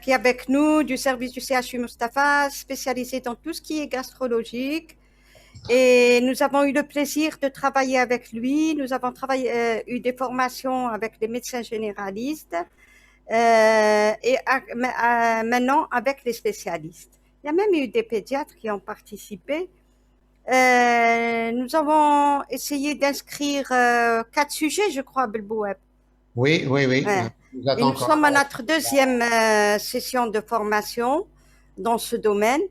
qui est avec nous du service du CHU Mustapha, spécialisé dans tout ce qui est gastrologique. Et nous avons eu le plaisir de travailler avec lui. Nous avons eu des formations avec les médecins généralistes maintenant avec les spécialistes. Il y a même eu des pédiatres qui ont participé. Nous avons essayé d'inscrire 4 sujets, je crois, Belboueb. Oui, oui, oui. Ouais. Nous Et attendons nous encore sommes à la notre deuxième session de formation dans ce domaine.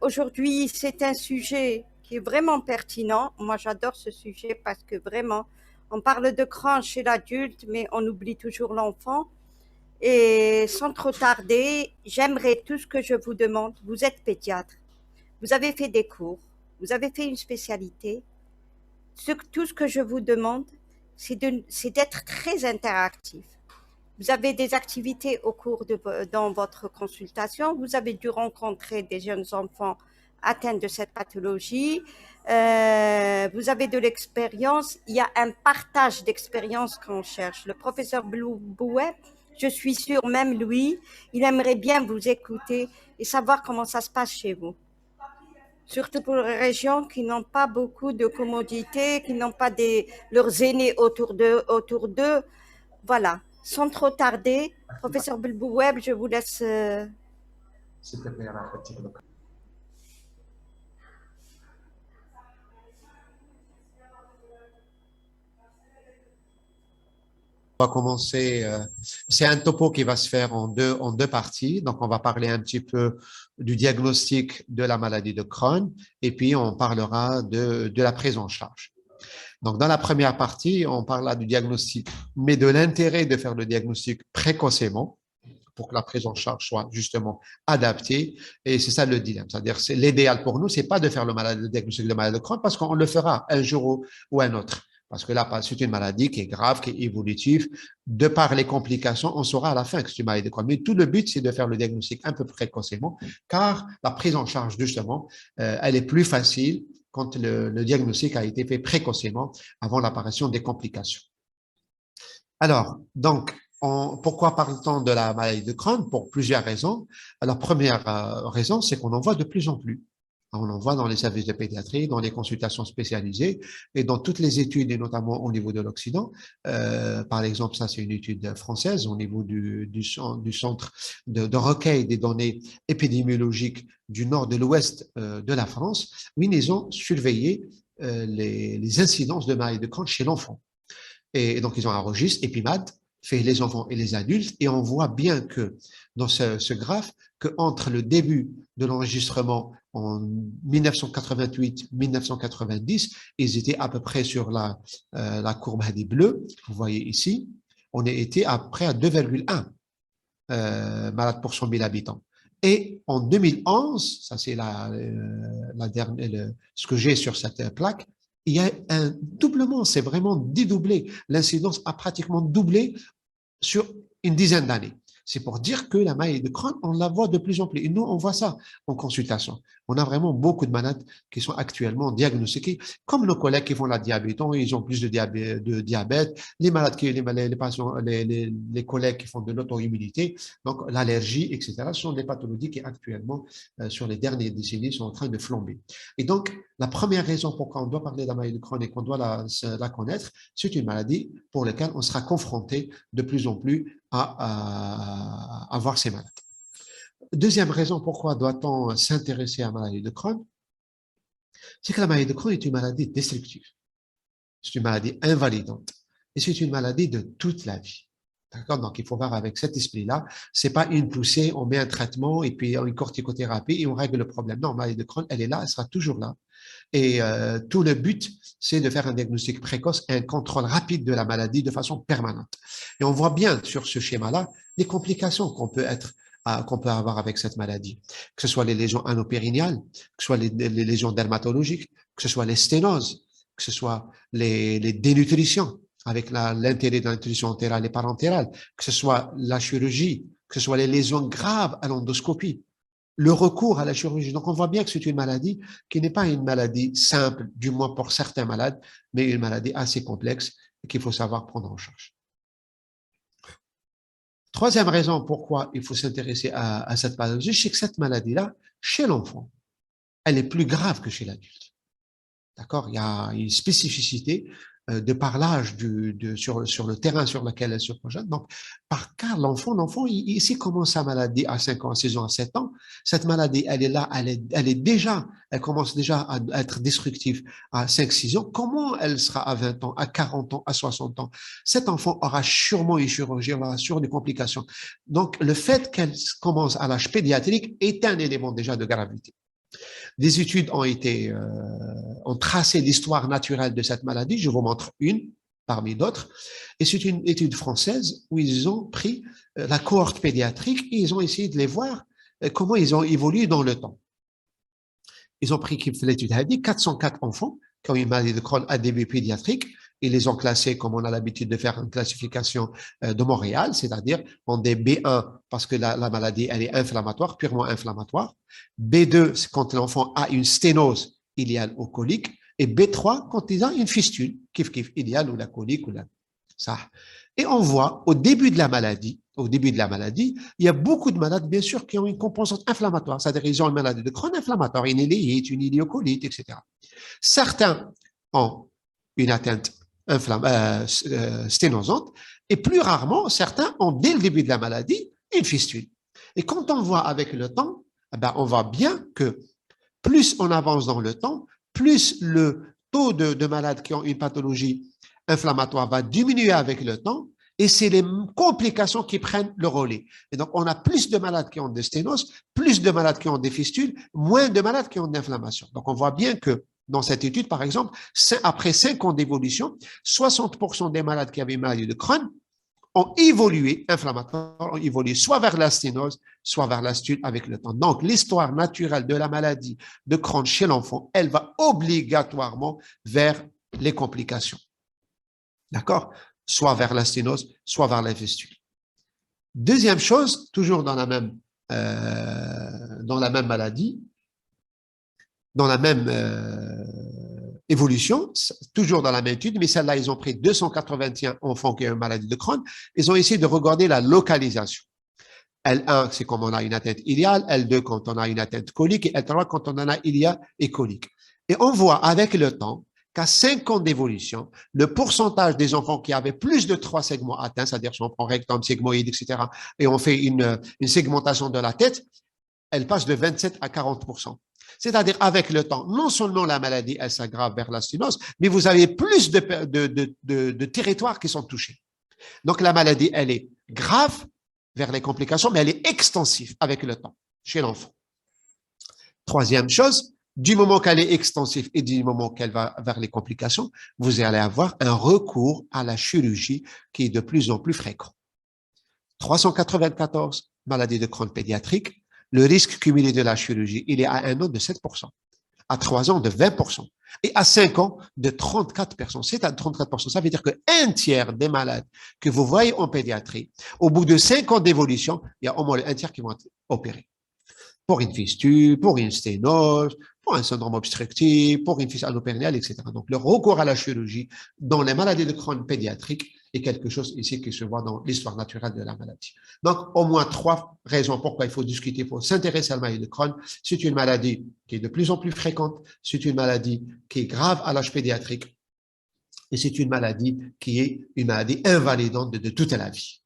Aujourd'hui, c'est un sujet qui est vraiment pertinent. Moi, j'adore ce sujet parce que vraiment, on parle de Crohn chez l'adulte, mais on oublie toujours l'enfant. Et sans trop tarder, j'aimerais tout ce que je vous demande. Vous êtes pédiatre, vous avez fait des cours, vous avez fait une spécialité. Tout ce que je vous demande, c'est d'être très interactif. Vous avez des activités dans votre consultation. Vous avez dû rencontrer des jeunes enfants atteints de cette pathologie. Vous avez de l'expérience. Il y a un partage d'expérience qu'on cherche. Le professeur Bouet, je suis sûre, même lui, il aimerait bien vous écouter et savoir comment ça se passe chez vous. Surtout pour les régions qui n'ont pas beaucoup de commodités, qui n'ont pas leurs aînés autour d'eux. Voilà. Sans trop tarder, professeur Belbouweb, je vous laisse. s'il te plaît, Rafati. On va commencer. C'est un topo qui va se faire en deux parties. Donc, on va parler un petit peu du diagnostic de la maladie de Crohn et puis on parlera de la prise en charge. Donc, dans la première partie, on parlera du diagnostic, mais de l'intérêt de faire le diagnostic précocement pour que la prise en charge soit justement adaptée. Et c'est ça le dilemme. C'est-à-dire, c'est l'idéal pour nous, c'est pas de faire le diagnostic de maladie de Crohn parce qu'on le fera un jour ou un autre. Parce que là, c'est une maladie qui est grave, qui est évolutive. De par les complications, on saura à la fin que c'est une maladie de Crohn. Mais tout le but, c'est de faire le diagnostic un peu précocement, car la prise en charge, justement, elle est plus facile quand le diagnostic a été fait précocement avant l'apparition des complications. Alors, donc, pourquoi parle-t-on de la maladie de Crohn? Pour plusieurs raisons. Alors, première raison, c'est qu'on en voit de plus en plus. On en voit dans les services de pédiatrie, dans les consultations spécialisées et dans toutes les études, et notamment au niveau de l'Occident. Par exemple, ça, c'est une étude française au niveau du centre de recueil des données épidémiologiques du nord de l'ouest de la France, où ils ont surveillé les incidences de maladie de Crohn chez l'enfant. Et donc, ils ont un registre EpiMAD, fait les enfants et les adultes, et on voit bien que dans ce graphe, qu'entre le début de l'enregistrement en 1988-1990, ils étaient à peu près sur la courbe des bleus, vous voyez ici, on était à près à 2,1 malades pour 100 000 habitants. Et en 2011, ça c'est ce que j'ai sur cette plaque, il y a un doublement, c'est vraiment dédoublé. L'incidence a pratiquement doublé sur une dizaine d'années. C'est pour dire que la maladie de Crohn, on la voit de plus en plus. Et nous, on voit ça en consultation. On a vraiment beaucoup de malades qui sont actuellement diagnostiqués, comme nos collègues qui font la diabète, ils ont plus de diabète, les malades, les patients, les collègues qui font de l'auto-immunité, donc l'allergie, etc. Ce sont des pathologies qui actuellement, sur les dernières décennies, sont en train de flamber. Et donc, la première raison pour laquelle on doit parler de la maladie de Crohn et qu'on doit la connaître, c'est une maladie pour laquelle on sera confronté de plus en plus à avoir ces malades. Deuxième raison pourquoi doit-on s'intéresser à la maladie de Crohn, c'est que la maladie de Crohn est une maladie destructive. C'est une maladie invalidante. Et c'est une maladie de toute la vie. D'accord? Donc, il faut voir avec cet esprit-là. C'est pas une poussée, on met un traitement et puis une corticothérapie et on règle le problème. Non, la maladie de Crohn, elle est là, elle sera toujours là. Et tout le but, c'est de faire un diagnostic précoce et un contrôle rapide de la maladie de façon permanente. Et on voit bien sur ce schéma-là les complications qu'on peut avoir avec cette maladie, que ce soit les lésions anopérinéales, que ce soit les lésions dermatologiques, que ce soit les sténoses, que ce soit les dénutritions avec l'intérêt de la nutrition entérale et parentérale, que ce soit la chirurgie, que ce soit les lésions graves à l'endoscopie, le recours à la chirurgie. Donc, on voit bien que c'est une maladie qui n'est pas une maladie simple, du moins pour certains malades, mais une maladie assez complexe et qu'il faut savoir prendre en charge. Troisième raison pourquoi il faut s'intéresser à cette pathologie, c'est que cette maladie-là, chez l'enfant, elle est plus grave que chez l'adulte. D'accord? Il y a une spécificité de par l'âge sur le terrain sur lequel elle se projette. Donc, par cas, l'enfant, ici commence sa maladie à 5 ans, à 6 ans, à 7 ans. Cette maladie, elle est là, elle commence déjà à être destructive à 5, 6 ans. Comment elle sera à 20 ans, à 40 ans, à 60 ans? Cet enfant aura sûrement une chirurgie, aura sûrement des complications. Donc, le fait qu'elle commence à l'âge pédiatrique est un élément déjà de gravité. Des études ont tracé l'histoire naturelle de cette maladie. Je vous montre une parmi d'autres. Et c'est une étude française où ils ont pris la cohorte pédiatrique et ils ont essayé de les voir comment ils ont évolué dans le temps. Ils ont pris l'étude a dit 404 enfants qui ont une maladie de Crohn à début pédiatrique. Ils les ont classés comme on a l'habitude de faire une classification de Montréal, c'est-à-dire en des B1 parce que la maladie elle est inflammatoire, purement inflammatoire. B2, c'est quand l'enfant a une sténose iliale ou colique. Et B3, quand il a une fistule, kiff iliale ou la colique ou ça. Et on voit au début de la maladie, il y a beaucoup de malades, bien sûr, qui ont une composante inflammatoire, c'est-à-dire ils ont une maladie de Crohn inflammatoire, une iléite, une iliocolite, etc. Certains ont une atteinte sténosante et plus rarement, certains ont dès le début de la maladie une fistule. Et quand on voit avec le temps, on voit bien que plus on avance dans le temps, plus le taux de malades qui ont une pathologie inflammatoire va diminuer avec le temps et c'est les complications qui prennent le relais. Et donc, on a plus de malades qui ont des sténoses, plus de malades qui ont des fistules, moins de malades qui ont d'inflammation. Donc, on voit bien que dans cette étude, par exemple, après 5 ans d'évolution, 60% des malades qui avaient une maladie de Crohn ont évolué, inflammatoires, ont évolué soit vers la sténose, soit vers la fistule avec le temps. Donc, l'histoire naturelle de la maladie de Crohn chez l'enfant, elle va obligatoirement vers les complications. D'accord? Soit vers la sténose, soit vers la fistule. Deuxième chose, toujours dans la même maladie, dans la même évolution, toujours dans la même étude, mais celle-là, ils ont pris 281 enfants qui ont une maladie de Crohn. Ils ont essayé de regarder la localisation. L1, c'est quand on a une atteinte iliale, L2, quand on a une atteinte colique, et L3, quand on en a ilia et colique. Et on voit avec le temps qu'à 5 ans d'évolution, le pourcentage des enfants qui avaient plus de 3 segments atteints, c'est-à-dire si on prend rectum, sigmoïde, etc., et on fait une segmentation de la tête, elle passe de 27 à 40%. C'est-à-dire, avec le temps, non seulement la maladie, elle s'aggrave vers la sténose, mais vous avez plus de territoires qui sont touchés. Donc, la maladie, elle est grave vers les complications, mais elle est extensive avec le temps chez l'enfant. Troisième chose, du moment qu'elle est extensive et du moment qu'elle va vers les complications, vous allez avoir un recours à la chirurgie qui est de plus en plus fréquent. 394 maladies de Crohn pédiatrique, le risque cumulé de la chirurgie, il est à 1 an de 7%, à 3 ans de 20%, et à 5 ans de 34%. C'est à 34%. Ça veut dire qu'un tiers des malades que vous voyez en pédiatrie, au bout de 5 ans d'évolution, il y a au moins un tiers qui vont être opérés. Pour une fistule, pour une sténose, pour un syndrome obstructif, pour une fistule annopérinéale, etc. Donc, le recours à la chirurgie dans les maladies de Crohn pédiatriques est quelque chose ici qui se voit dans l'histoire naturelle de la maladie. Donc, au moins 3 raisons pourquoi il faut discuter, pour s'intéresser à la maladie de Crohn. C'est une maladie qui est de plus en plus fréquente, c'est une maladie qui est grave à l'âge pédiatrique et c'est une maladie qui est une maladie invalidante de toute la vie.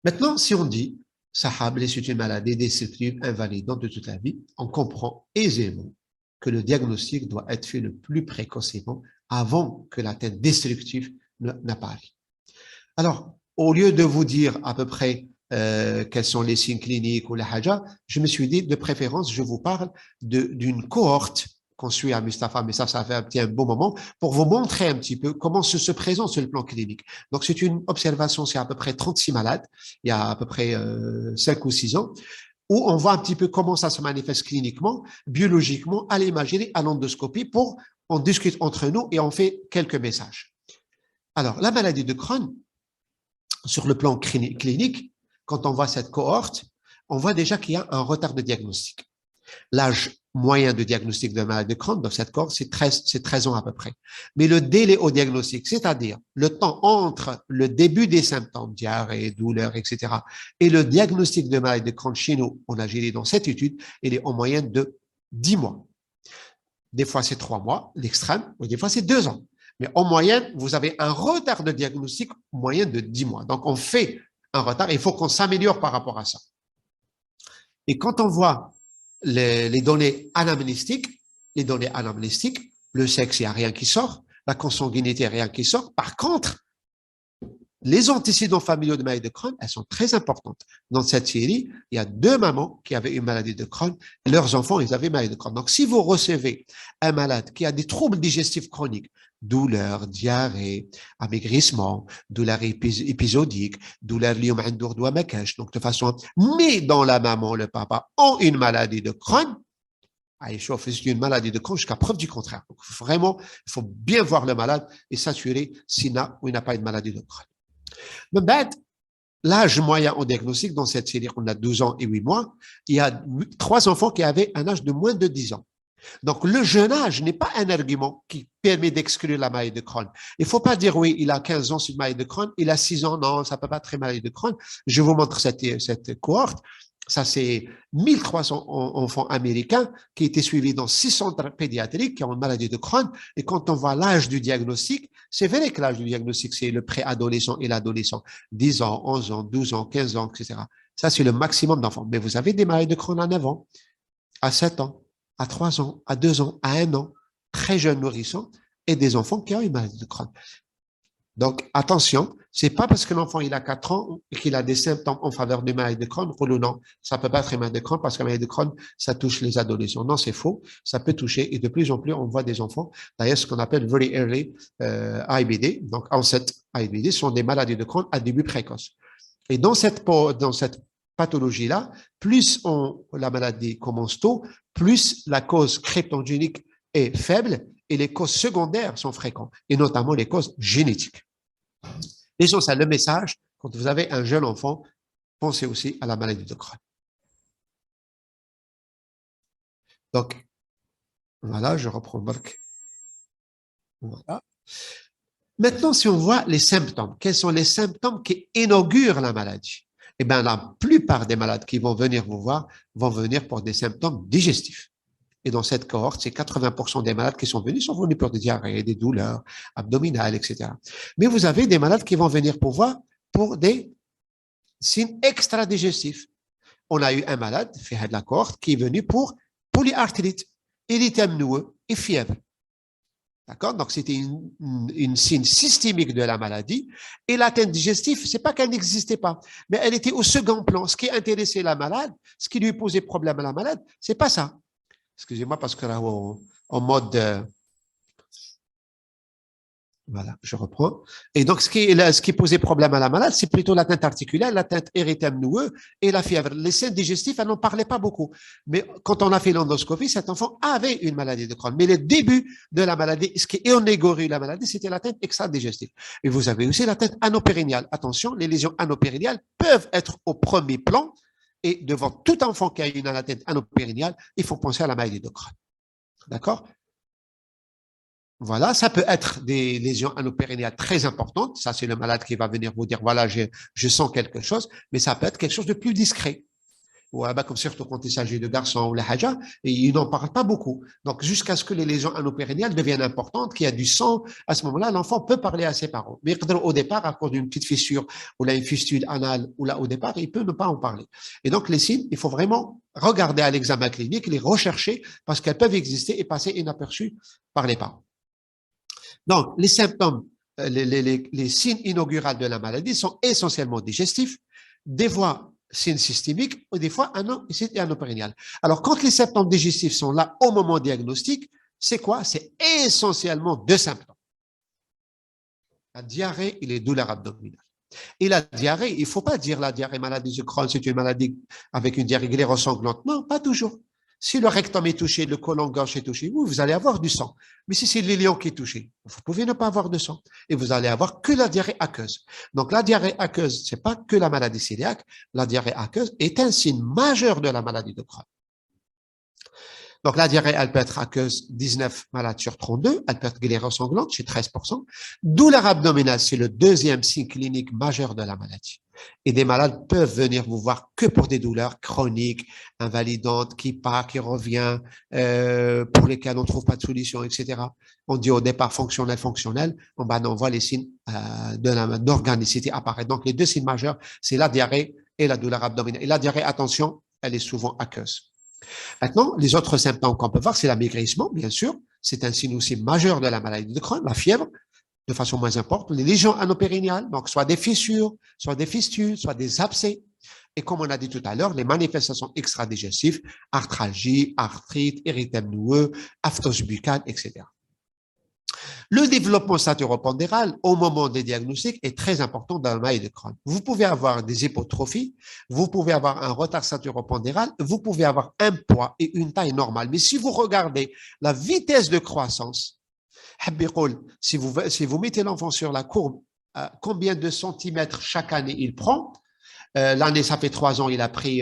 Maintenant, si on dit Sahab, c'est une maladie destructive invalidante de toute la vie, on comprend aisément que le diagnostic doit être fait le plus précocement avant que l'atteinte destructive n'apparaisse. Alors, au lieu de vous dire à peu près quels sont les signes cliniques ou la haja, je me suis dit, de préférence, je vous parle d'une cohorte qu'on suit à Mustapha, mais ça fait un bon moment, pour vous montrer un petit peu comment se présente sur le plan clinique. Donc, c'est une observation, c'est à peu près 36 malades, il y a à peu près 5 ou 6 ans, où on voit un petit peu comment ça se manifeste cliniquement, biologiquement, à l'imagerie, à l'endoscopie, on discute entre nous et on fait quelques messages. Alors, la maladie de Crohn, sur le plan clinique, quand on voit cette cohorte, on voit déjà qu'il y a un retard de diagnostic. L'âge moyen de diagnostic de maladie de Crohn dans cette cohorte, c'est 13 ans à peu près. Mais le délai au diagnostic, c'est-à-dire le temps entre le début des symptômes, diarrhée, douleur, etc., et le diagnostic de maladie de Crohn chez nous, on a géré dans cette étude, il est en moyenne de 10 mois. Des fois, c'est 3 mois, l'extrême, ou des fois, c'est 2 ans. Mais en moyenne, vous avez un retard de diagnostic en moyenne de 10 mois. Donc, on fait un retard. Il faut qu'on s'améliore par rapport à ça. Et quand on voit les données anamnéstiques, le sexe, il n'y a rien qui sort. La consanguinité, rien qui sort. Par contre, les antécédents familiaux de maladie de Crohn, elles sont très importantes. Dans cette série, il y a 2 mamans qui avaient une maladie de Crohn. Leurs enfants, ils avaient une maladie de Crohn. Donc, si vous recevez un malade qui a des troubles digestifs chroniques, douleur, diarrhée, amaigrissement, douleur épisodique, douleur liée au doigt makash, donc de façon, mais dans la maman, le papa ont une maladie de Crohn, c'est une maladie de Crohn jusqu'à preuve du contraire. Donc, vraiment, il faut bien voir le malade et s'assurer s'il n'a ou il n'a pas une maladie de Crohn. Mais l'âge moyen au diagnostic dans cette série, on a 12 ans et 8 mois, il y a 3 enfants qui avaient un âge de moins de 10 ans. Donc, le jeune âge n'est pas un argument qui permet d'exclure la maladie de Crohn. Il ne faut pas dire, oui, il a 15 ans, c'est une maladie de Crohn, il a 6 ans, non, ça ne peut pas être une maladie de Crohn. Je vous montre cette cohorte. Ça, c'est 1300 enfants américains qui étaient suivis dans 6 centres pédiatriques qui ont une maladie de Crohn. Et quand on voit l'âge du diagnostic, c'est vrai que l'âge du diagnostic, c'est le préadolescent et l'adolescent. 10 ans, 11 ans, 12 ans, 15 ans, etc. Ça, c'est le maximum d'enfants. Mais vous avez des maladies de Crohn à 9 ans, à 7 ans, à 3 ans, à 2 ans, à 1 an, très jeunes nourrissons, et des enfants qui ont une maladie de Crohn. Donc, attention, c'est pas parce que l'enfant il a 4 ans et qu'il a des symptômes en faveur d'une maladie de Crohn, ou non, ça peut pas être une maladie de Crohn parce que la maladie de Crohn, ça touche les adolescents. Non, c'est faux, ça peut toucher, et de plus en plus, on voit des enfants, d'ailleurs, ce qu'on appelle very early IBD, donc onset IBD, sont des maladies de Crohn à début précoce. Et dans cette pathologie-là, plus la maladie commence tôt, plus la cause cryptogénique est faible et les causes secondaires sont fréquentes, et notamment les causes génétiques. Et sur ça, le message, quand vous avez un jeune enfant, pensez aussi à la maladie de Crohn. Donc, voilà, je reprends Marc. Voilà. Maintenant, si on voit les symptômes, quels sont les symptômes qui inaugurent la maladie? Eh bien, la plupart des malades qui vont venir vous voir vont venir pour des symptômes digestifs. Et dans cette cohorte, c'est 80% des malades qui sont venus pour des diarrhées, des douleurs abdominales, etc. Mais vous avez des malades qui vont venir pour voir pour des signes extra-digestifs. On a eu un malade, fait de la cohorte, qui est venu pour polyarthrite, érythème noueux et fièvre. D'accord? Donc, c'était une signe systémique de la maladie. Et l'atteinte digestive, c'est pas qu'elle n'existait pas, mais elle était au second plan. Ce qui intéressait la malade, ce qui lui posait problème à la malade, c'est pas ça. Excusez-moi parce que là, en mode... voilà, je reprends. Et donc, ce qui posait problème à la malade, c'est plutôt l'atteinte articulaire, l'atteinte érythème noueux et la fièvre. Les signes digestifs, elle n'en parlait pas beaucoup. Mais quand on a fait l'endoscopie, cet enfant avait une maladie de Crohn. Mais le début de la maladie, ce qui inauguré la maladie, c'était l'atteinte extra-digestive. Et vous avez aussi l'atteinte anopérinéale. Attention, les lésions anopérinéales peuvent être au premier plan. Et devant tout enfant qui a une atteinte anopérinéale, il faut penser à la maladie de Crohn. D'accord? Voilà, ça peut être des lésions anopérinéales très importantes. Ça, c'est le malade qui va venir vous dire, voilà, je sens quelque chose, mais ça peut être quelque chose de plus discret. Ou comme surtout quand il s'agit de garçons ou la haja, et ils n'en parlent pas beaucoup. Donc, jusqu'à ce que les lésions anopérinéales deviennent importantes, qu'il y a du sang, à ce moment-là, l'enfant peut parler à ses parents. Mais au départ, à cause d'une petite fissure ou là, une fistule anale, ou là, au départ, il peut ne pas en parler. Et donc, les signes, il faut vraiment regarder à l'examen clinique, les rechercher, parce qu'elles peuvent exister et passer inaperçues par les parents. Donc, les symptômes, les signes inauguraux de la maladie sont essentiellement digestifs, des fois signes systémiques ou des fois anopérinéal. Alors, quand les symptômes digestifs sont là au moment diagnostic, c'est quoi? C'est essentiellement 2 symptômes. La diarrhée et les douleurs abdominales. Et la diarrhée, il ne faut pas dire la diarrhée maladie de Crohn, c'est une maladie avec une diarrhée glérossanglante. Non, pas toujours. Si le rectum est touché, le côlon gauche est touché, vous allez avoir du sang. Mais si c'est l'iléon qui est touché, vous pouvez ne pas avoir de sang. Et vous allez avoir que la diarrhée aqueuse. Donc, la diarrhée aqueuse, c'est pas que la maladie cœliaque. La diarrhée aqueuse est un signe majeur de la maladie de Crohn. Donc, la diarrhée, elle peut être aqueuse, 19 malades sur 32, elle peut être gléro-sanglante chez 13%. Douleur abdominale, c'est le deuxième signe clinique majeur de la maladie. Et des malades peuvent venir vous voir que pour des douleurs chroniques, invalidantes, qui part, qui revient, pour lesquelles on ne trouve pas de solution, etc. On dit au départ fonctionnel, fonctionnel, on voit les signes d'organicité apparaître. Donc, les deux signes majeurs, c'est la diarrhée et la douleur abdominale. Et la diarrhée, attention, elle est souvent aqueuse. Maintenant, les autres symptômes qu'on peut voir, c'est l'amaigrissement, bien sûr. C'est un signe aussi majeur de la maladie de Crohn, la fièvre, de façon moins importante, les lésions anopérinéales, donc soit des fissures, soit des fistules, soit des abcès. Et comme on a dit tout à l'heure, les manifestations extra-digestives, arthralgie, arthrite, érythème noueux, aphthose buccale, etc. Le développement saturopondéral au moment des diagnostics est très important dans la maladie de Crohn. Vous pouvez avoir des hypotrophies, vous pouvez avoir un retard saturopondéral, vous pouvez avoir un poids et une taille normale. Mais si vous regardez la vitesse de croissance, si vous mettez l'enfant sur la courbe, combien de centimètres chaque année il prend, l'année, ça fait 3 ans, il a pris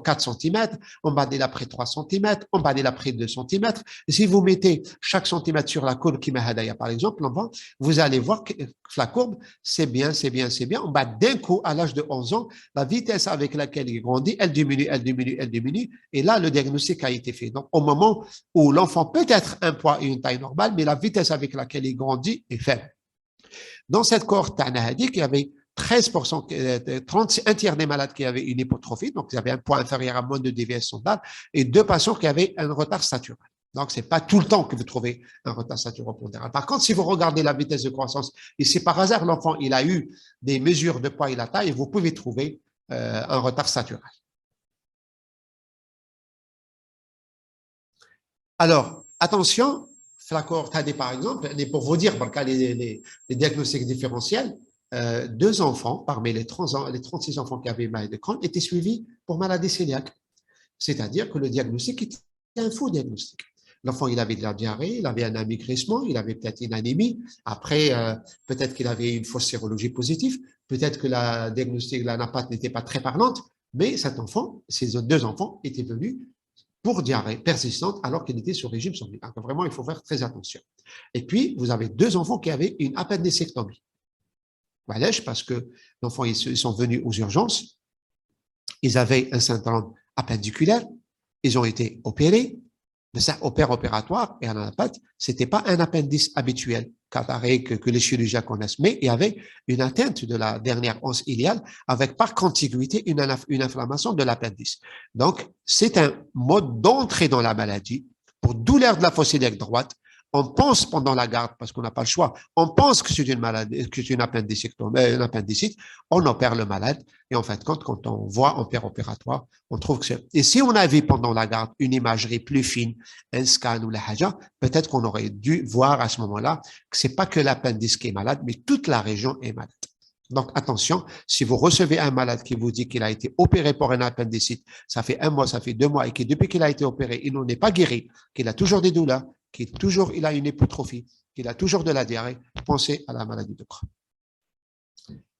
4 cm. En bas, il a pris 3 cm. En bas, il a pris 2 cm. Si vous mettez chaque centimètre sur la courbe qui Hadaya, par exemple, en bas, vous allez voir que la courbe, c'est bien, c'est bien, c'est bien. En bas, d'un coup, à l'âge de 11 ans, la vitesse avec laquelle il grandit, elle diminue, elle diminue, elle diminue. Et là, le diagnostic a été fait. Donc, au moment où l'enfant peut être un poids et une taille normale, mais la vitesse avec laquelle il grandit est faible. Dans cette cohorte, on a dit qu'il y avait 13%, un tiers des malades qui avaient une hypotrophie, donc ils avaient un poids inférieur à moins de déviation standard, et 2 patients qui avaient un retard satural. Donc, ce n'est pas tout le temps que vous trouvez un retard saturopondéral. Par contre, si vous regardez la vitesse de croissance, et si par hasard l'enfant il a eu des mesures de poids et la taille, vous pouvez trouver un retard satural. Alors, attention, la cohorte AD par exemple, pour vous dire, les diagnostics différentiels, 2 enfants parmi les 36 enfants qui avaient une maladie de Crohn étaient suivis pour maladie cœliaque. C'est-à-dire que le diagnostic était un faux diagnostic. L'enfant, il avait de la diarrhée, il avait un amaigrissement, il avait peut-être une anémie. Après, peut-être qu'il avait une fausse sérologie positive. Peut-être que la diagnostic de la NAPAT n'était pas très parlante. Mais cet enfant, ces 2 enfants étaient venus pour diarrhée persistante alors qu'il était sur régime sanguin. Donc vraiment, il faut faire très attention. Et puis, vous avez 2 enfants qui avaient une appendicectomie. Parce que l'enfant, ils sont venus aux urgences, ils avaient un syndrome appendiculaire, ils ont été opérés, mais ça, opératoire, et en appât, c'était pas un appendice habituel, que les chirurgiens connaissent, mais il y avait une atteinte de la dernière anse iliale avec par contiguïté une inflammation de l'appendice. Donc, c'est un mode d'entrée dans la maladie pour douleur de la fosse iliaque droite. On pense pendant la garde, parce qu'on n'a pas le choix, on pense que c'est une maladie, que c'est une appendicite, on opère le malade, et en fait, quand on voit en opératoire, on trouve que c'est... Et si on avait pendant la garde une imagerie plus fine, un scan ou la haja, peut-être qu'on aurait dû voir à ce moment-là que c'est pas que l'appendice qui est malade, mais toute la région est malade. Donc, attention, si vous recevez un malade qui vous dit qu'il a été opéré pour un appendicite, ça fait 1 mois, ça fait 2 mois, et que depuis qu'il a été opéré, il n'en est pas guéri, qu'il a toujours des douleurs, il a une hypotrophie, qu'il a toujours de la diarrhée, pensez à la maladie de Crohn.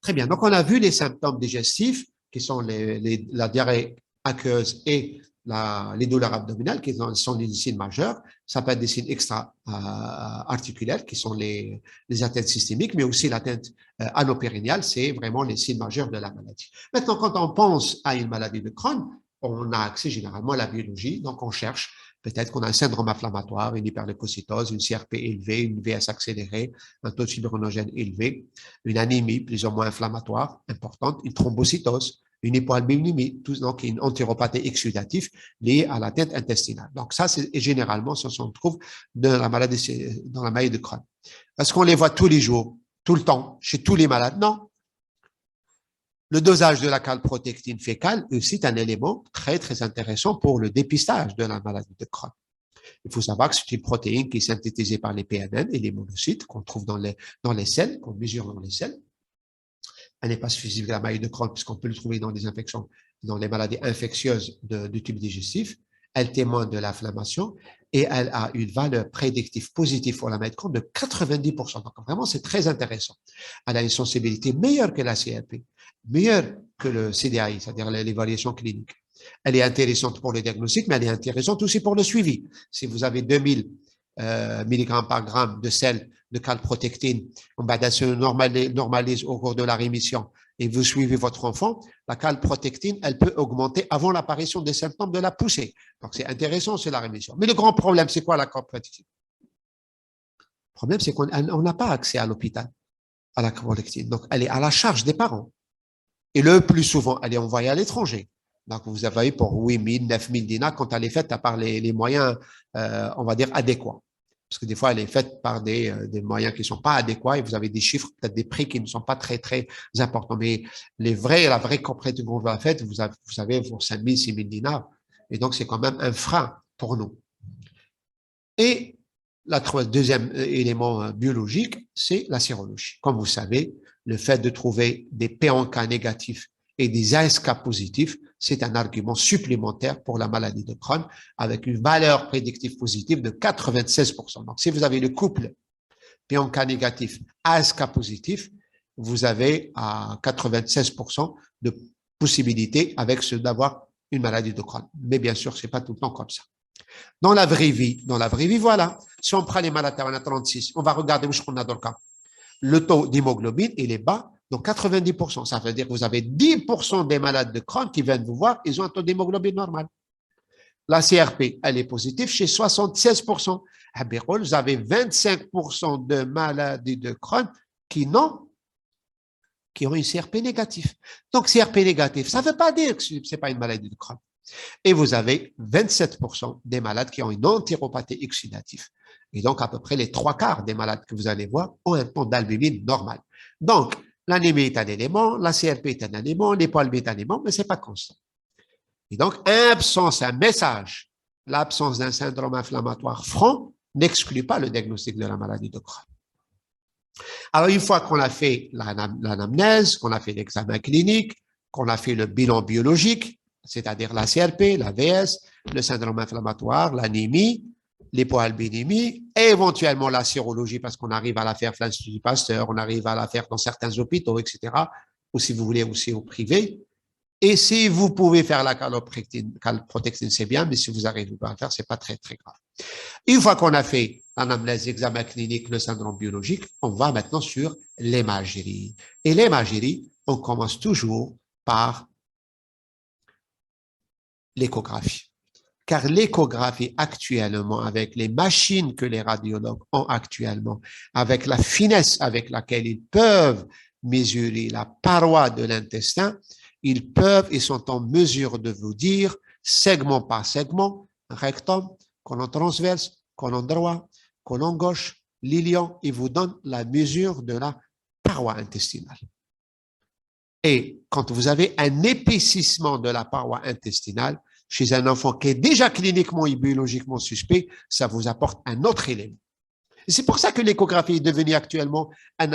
Très bien, donc on a vu les symptômes digestifs, qui sont la diarrhée aqueuse et les douleurs abdominales, qui sont les signes majeurs. Ça peut être des signes extra-articulaires, qui sont les atteintes systémiques, mais aussi l'atteinte anopérinéale, c'est vraiment les signes majeurs de la maladie. Maintenant, quand on pense à une maladie de Crohn, on a accès généralement à la biologie, donc on cherche. Peut-être qu'on a un syndrome inflammatoire, une hyperleucocytose, une CRP élevée, une VS accélérée, un taux de fibrinogène élevé, une anémie plus ou moins inflammatoire importante, une thrombocytose, une hypoalbuminémie, donc une entéropathie exudative liée à la tête intestinale. Donc ça, et généralement, ça se trouve dans la maladie de Crohn. Est-ce qu'on les voit tous les jours, tout le temps, chez tous les malades? Non. Le dosage de la calprotectine fécale est aussi un élément très, très intéressant pour le dépistage de la maladie de Crohn. Il faut savoir que c'est une protéine qui est synthétisée par les PNN et les monocytes qu'on trouve dans les selles, qu'on mesure dans les selles. Elle n'est pas spécifique à la maladie de Crohn puisqu'on peut le trouver dans des infections, dans les maladies infectieuses du tube digestif. Elle témoigne de l'inflammation et elle a une valeur prédictive positive pour la maladie de Crohn de 90%. Donc vraiment, c'est très intéressant. Elle a une sensibilité meilleure que la CRP, meilleure que le CDAI, c'est-à-dire l'évaluation clinique. Elle est intéressante pour le diagnostic, mais elle est intéressante aussi pour le suivi. Si vous avez 2000 milligrammes par gramme de sel de calprotectine, on se normalise au cours de la rémission et vous suivez votre enfant, la calprotectine, elle peut augmenter avant l'apparition des symptômes de la poussée. Donc, c'est intéressant, c'est la rémission. Mais le grand problème, c'est quoi la calprotectine? Le problème, c'est qu'on n'a pas accès à l'hôpital à la calprotectine. Donc, elle est à la charge des parents. Et le plus souvent, elle est envoyée à l'étranger. Donc, vous avez pour 8 000, 9 000 dinars quand elle est faite par les moyens, on va dire, adéquats. Parce que des fois, elle est faite par des moyens qui ne sont pas adéquats et vous avez des chiffres, peut-être des prix qui ne sont pas très, très importants. Mais la vraie compréhension que vous avez faite, vous savez, pour 5 000, 6 000 dinars. Et donc, c'est quand même un frein pour nous. Et le deuxième élément biologique, c'est la sérologie. Comme vous savez, le fait de trouver des PNK négatifs et des ASK positifs, c'est un argument supplémentaire pour la maladie de Crohn avec une valeur prédictive positive de 96%. Donc, si vous avez le couple PNK négatif, ASK positif, vous avez à 96% de possibilité avec ceux d'avoir une maladie de Crohn. Mais bien sûr, c'est pas tout le temps comme ça. Dans la vraie vie, voilà. Si on prend les malades à 36, on va regarder où on a dans le cas. Le taux d'hémoglobine, il est bas, donc 90%. Ça veut dire que vous avez 10% des malades de Crohn qui viennent vous voir, ils ont un taux d'hémoglobine normal. La CRP, elle est positive chez 76%. Vous avez 25% de maladies de Crohn qui ont une CRP négative. Donc, CRP négative, ça ne veut pas dire que ce n'est pas une maladie de Crohn. Et vous avez 27% des malades qui ont une entéropathie oxydative. Et donc, à peu près les 3/4 des malades que vous allez voir ont un taux d'albumine normal. Donc, l'anémie est un élément, la CRP est un élément, l'hypoalbumine est un élément, mais ce n'est pas constant. Et donc, absence, un message, l'absence d'un syndrome inflammatoire franc n'exclut pas le diagnostic de la maladie de Crohn. Alors, une fois qu'on a fait l'anamnèse, qu'on a fait l'examen clinique, qu'on a fait le bilan biologique, c'est-à-dire la CRP, la VS, le syndrome inflammatoire, l'anémie, l'hypoalbinémie, et éventuellement la sérologie, parce qu'on arrive à la faire à l'Institut Pasteur, on arrive à la faire dans certains hôpitaux, etc., ou si vous voulez aussi au privé. Et si vous pouvez faire la calprotectine, c'est bien, mais si vous n'arrivez pas à le faire, c'est pas très, très grave. Une fois qu'on a fait l'anamnèse, l'examen clinique, le syndrome biologique, on va maintenant sur l'imagerie. Et l'imagerie, on commence toujours par l'échographie. Car l'échographie actuellement, avec les machines que les radiologues ont actuellement, avec la finesse avec laquelle ils peuvent mesurer la paroi de l'intestin, ils peuvent et sont en mesure de vous dire, segment par segment, rectum, colonne transverse, colonne droit, colonne gauche, l'ilion, ils vous donnent la mesure de la paroi intestinale. Et quand vous avez un épaississement de la paroi intestinale, chez un enfant qui est déjà cliniquement et biologiquement suspect, ça vous apporte un autre élément. C'est pour ça que l'échographie est devenue actuellement un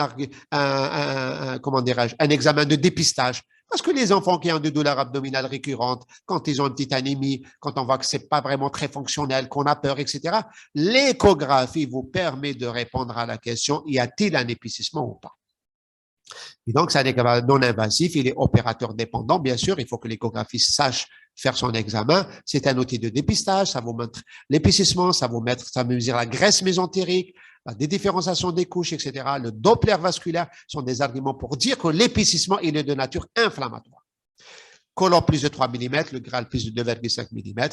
examen de dépistage. Parce que les enfants qui ont des douleurs abdominales récurrentes, quand ils ont une petite anémie, quand on voit que ce n'est pas vraiment très fonctionnel, qu'on a peur, etc., l'échographie vous permet de répondre à la question, y a-t-il un épaississement ou pas? Et donc, c'est un examen non invasif, il est opérateur dépendant, bien sûr, il faut que l'échographiste sache faire son examen. C'est un outil de dépistage, ça vous montre l'épaississement, ça mesure la graisse mésentérique, la dédifférenciation des couches, etc. Le Doppler vasculaire sont des arguments pour dire que l'épaississement, il est de nature inflammatoire. Colon plus de 3 mm, le Graal plus de 2,5 mm.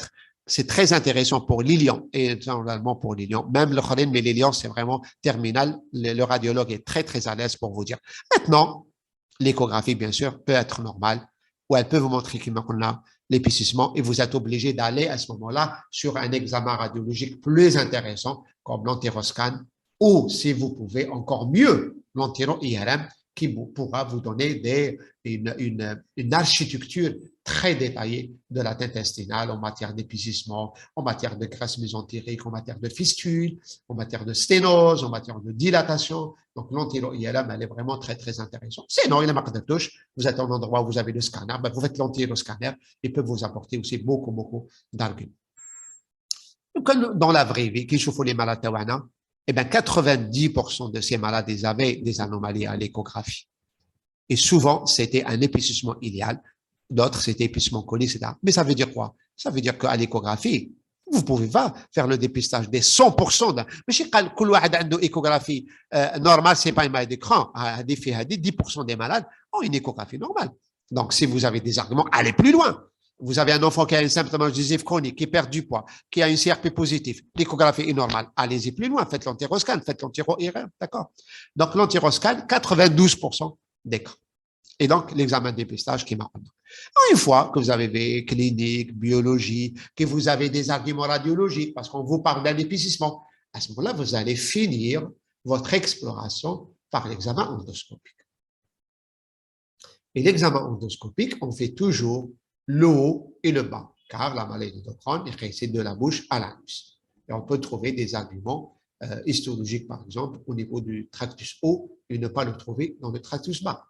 C'est très intéressant pour l'ilion et normalement pour l'ilion. Même le choline, mais l'ilion, c'est vraiment terminal. Le radiologue est très, très à l'aise pour vous dire. Maintenant, l'échographie, bien sûr, peut être normale ou elle peut vous montrer qu'on a l'épaississement et vous êtes obligé d'aller à ce moment-là sur un examen radiologique plus intéressant comme l'entéroscan ou, si vous pouvez, encore mieux, l'entéro-IRM qui pourra vous donner une architecture très détaillée de la tête intestinale en matière d'épaississement, en matière de graisse mésentérique, en matière de fistule, en matière de sténose, en matière de dilatation. Donc, l'antéro-ILM, elle est vraiment très, très intéressante. Sinon, il y a la marque de touche. Vous êtes en endroit où vous avez le scanner, ben, vous faites l'antéro-scanner et peut vous apporter aussi beaucoup, beaucoup d'arguments. Dans la vraie vie, qui chauffe les malades tawana, eh bien, 90% de ces malades avaient des anomalies à l'échographie. Et souvent, c'était un épaississement ilial. D'autres, c'était épuisement colique, etc. Mais ça veut dire quoi? Ça veut dire qu'à l'échographie, vous pouvez pas faire le dépistage des 100% mais si une échographie normale, c'est pas une maladie d'écran. 10% des malades ont une échographie normale. Donc, si vous avez des arguments, allez plus loin. Vous avez un enfant qui a une symptôme digestif chronique, qui perd du poids, qui a une CRP positif, l'échographie est normale. Allez-y plus loin, faites l'antéroscan, faites l'antéro-IRM, d'accord? Donc, l'antéroscan, 92% des cas. Et donc, l'examen de dépistage qui marque. Une fois que vous avez fait clinique, biologie, que vous avez des arguments radiologiques, parce qu'on vous parle d'un épaississement, à ce moment-là, vous allez finir votre exploration par l'examen endoscopique. Et l'examen endoscopique, on fait toujours le haut et le bas, car la maladie de Crohn est de la bouche à l'anus. Et on peut trouver des arguments histologiques, par exemple, au niveau du tractus haut et ne pas le trouver dans le tractus bas.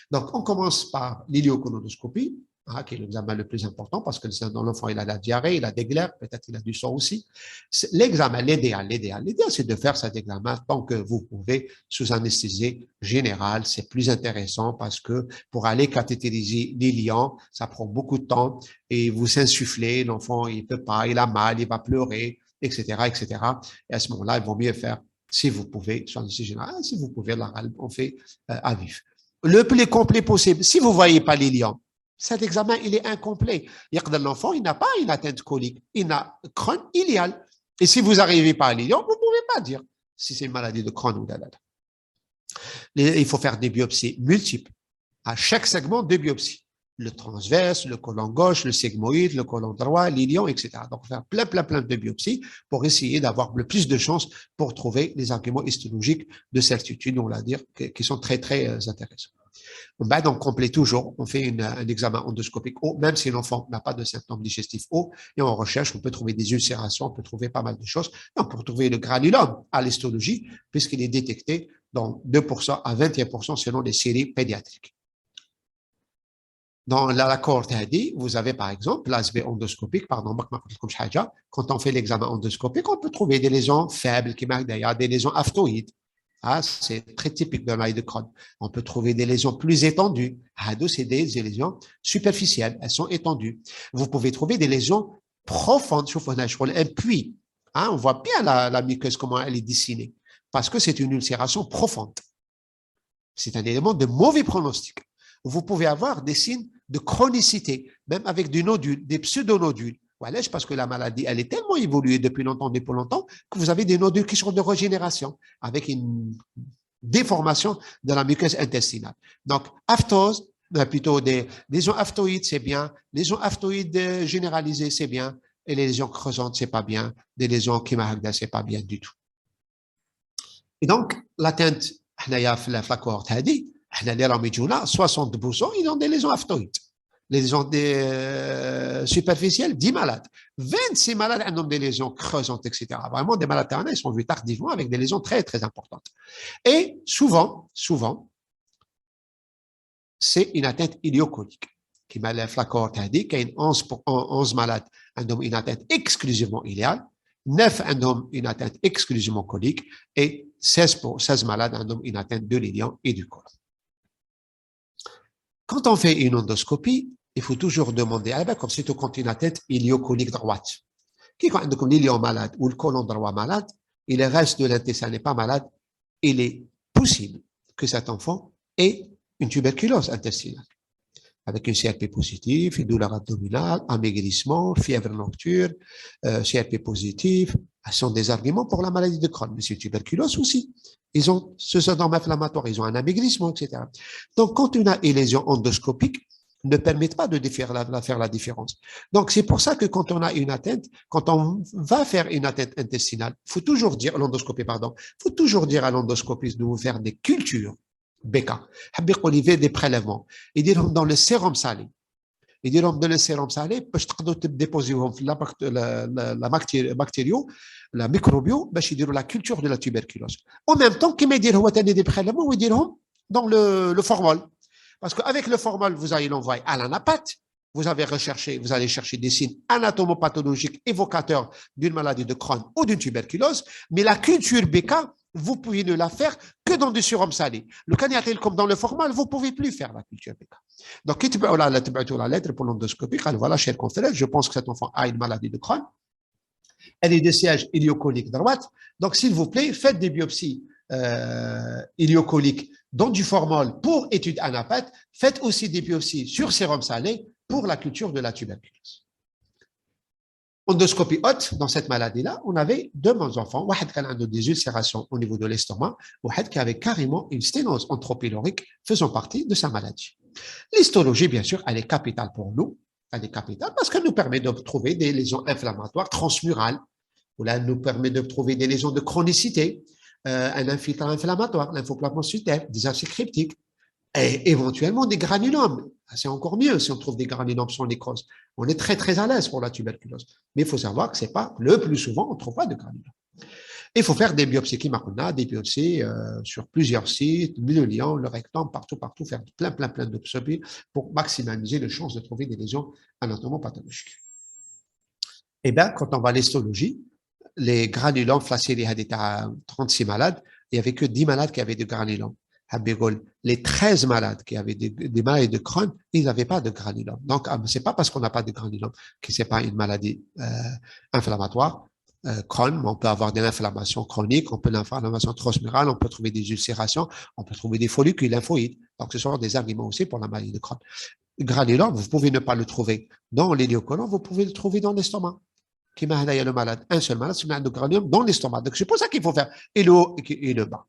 Donc, on commence par l'iliocolonoscopie, qui est l'examen le plus important parce que dans l'enfant, il a la diarrhée, il a des glaires, peut-être il a du sang aussi. L'examen, l'idéal, c'est de faire cet examen tant que vous pouvez sous anesthésie générale. C'est plus intéressant parce que pour aller cathétériser l'ilion, ça prend beaucoup de temps et vous insufflez, l'enfant, il peut pas, il a mal, il va pleurer, etc., etc. Et à ce moment-là, il vaut mieux faire, si vous pouvez, sous anesthésie générale, si vous pouvez, on fait à vif. Le plus complet possible. Si vous ne voyez pas l'ilion, cet examen, il est incomplet. L'enfant, il n'a pas une atteinte colique. Il a Crohn ilial. Et si vous n'arrivez pas à l'ilion, vous ne pouvez pas dire si c'est une maladie de Crohn ou d'Alala. Il faut faire des biopsies multiples. À chaque segment, deux biopsies. Le transverse, le côlon gauche, le sigmoïde, le côlon droit, l'ilion, etc. Donc, faire plein de biopsies pour essayer d'avoir le plus de chances pour trouver les arguments histologiques de certitude, on va dire, qui sont très intéressants. Ben, donc, complet toujours, on fait un examen endoscopique haut, même si l'enfant n'a pas de symptômes digestifs hauts, et on recherche, on peut trouver des ulcérations, on peut trouver pas mal de choses. On peut trouver le granulome à l'histologie, puisqu'il est détecté dans 2% à 21% selon les séries pédiatriques. Dans la cohorte HADI, vous avez par exemple l'aspect endoscopique, quand on fait l'examen endoscopique, on peut trouver des lésions faibles qui marquent d'ailleurs des lésions aftoïdes. C'est très typique de la maladie de Crohn. On peut trouver des lésions plus étendues. C'est des lésions superficielles, elles sont étendues. Vous pouvez trouver des lésions profondes, un puits. On voit bien la muqueuse, comment elle est dessinée, parce que c'est une ulcération profonde. C'est un élément de mauvais pronostic. Vous pouvez avoir des signes de chronicité, même avec des nodules, des pseudonodules. Parce que la maladie, elle est tellement évoluée depuis longtemps, que vous avez des nodules qui sont de régénération, avec une déformation de la muqueuse intestinale. Donc, aphthose, plutôt des lésions aftoïdes, c'est bien. Lésions aftoïdes généralisées, c'est bien. Et les lésions creusantes, c'est pas bien. Des lésions kimahagda, c'est pas bien du tout. Et donc, l'atteinte, la cohorte HADI, 60%, ils ont des lésions aftoïdes. Les lésions superficielles, 10 malades. 26 malades ont des lésions creusantes, etc. Vraiment, des malades terminales, ils sont vus tardivement avec des lésions très importantes. Et souvent, c'est une atteinte iliocolique. Qui m'a la cohorte HADI, qui a 11 malades ont une atteinte exclusivement iliale, 9 ont une atteinte exclusivement colique et 16 malades ont une atteinte de l'ilion et du côlon. Quand on fait une endoscopie, il faut toujours demander, comme c'est quand une atteinte iliocolique droite. Quand l'ilion malade ou le côlon droit malade, et le reste de l'intestin n'est pas malade, il est possible que cet enfant ait une tuberculose intestinale. Avec une CRP positive, une douleur abdominale, amaigrissement, fièvre nocturne, CRP positive, ce sont des arguments pour la maladie de Crohn. Mais c'est une tuberculose aussi. Ils ont ce syndrome inflammatoire, ils ont un amaigrissement, etc. Donc, quand on a une lésion endoscopique, ne permettent pas de faire la différence. Donc, c'est pour ça que quand on a une atteinte, quand on va faire une atteinte intestinale, faut toujours dire, l'endoscopie, pardon, faut toujours dire à l'endoscopiste de vous faire des cultures, BK, des prélèvements, et dire dans le sérum salé. Et dire dans le sérum salé, باش تقدروا déposer la bactério, la microbio, باش يديروا la culture de la tuberculose. En même temps, qui me dire هو تاني des prélèvements, ou dire dans le formol. Parce qu'avec le formol, vous allez l'envoyer à l'anapathe. Vous allez chercher des signes anatomopathologiques évocateurs d'une maladie de Crohn ou d'une tuberculose. Mais la culture BK, vous pouvez ne la faire que dans du sérum salé. Le caniatil, comme dans le formal, vous ne pouvez plus faire la culture BK. Donc, qui la lettre pour l'endoscopie, voilà, chers confrères, je pense que cet enfant a une maladie de Crohn. Elle est de siège iliocolique droite. Donc, s'il vous plaît, faites des biopsies iliocoliques dans du formol pour étude anapathe. Faites aussi des biopsies sur sérum salé pour la culture de la tuberculose. Endoscopie haute, dans cette maladie-là, on avait deux bons enfants. Un qui a des ulcérations au niveau de l'estomac, un qui avait carrément une sténose antropylorique faisant partie de sa maladie. L'histologie, bien sûr, elle est capitale pour nous. Elle est capitale parce qu'elle nous permet de trouver des lésions inflammatoires transmurales, ou là, elle nous permet de trouver des lésions de chronicité, un infiltrant inflammatoire, lymphoplasmocytaire, des abcès cryptiques, et éventuellement des granulomes. C'est encore mieux si on trouve des granulomes sans nécrose. On est très, très à l'aise pour la tuberculose. Mais il faut savoir que c'est pas le plus souvent, on ne trouve pas de granulomes. Il faut faire des biopsies des biopsies sur plusieurs sites, le lion, le rectum, partout, faire plein de biopsies pour maximiser les chances de trouver des lésions anatomopathologiques. Eh bien, quand on va à l'histologie, les granulomes flaccés, il y a 36 malades, il n'y avait que 10 malades qui avaient des granulomes. Les 13 malades qui avaient des maladies de Crohn, ils n'avaient pas de granulome. Donc, c'est pas parce qu'on n'a pas de granulome que c'est pas une maladie inflammatoire. Crohn, on peut avoir de l'inflammation chronique, on peut l'inflammation transmurale, on peut trouver des ulcérations, on peut trouver des follicules lymphoïdes. Donc, ce sont des arguments aussi pour la maladie de Crohn. Granulome, vous pouvez ne pas le trouver dans l'héliocolon, vous pouvez le trouver dans l'estomac. Qui m'a le malade, un seul malade, c'est un granulome dans l'estomac. Donc, c'est pour ça qu'il faut faire et le haut et le bas.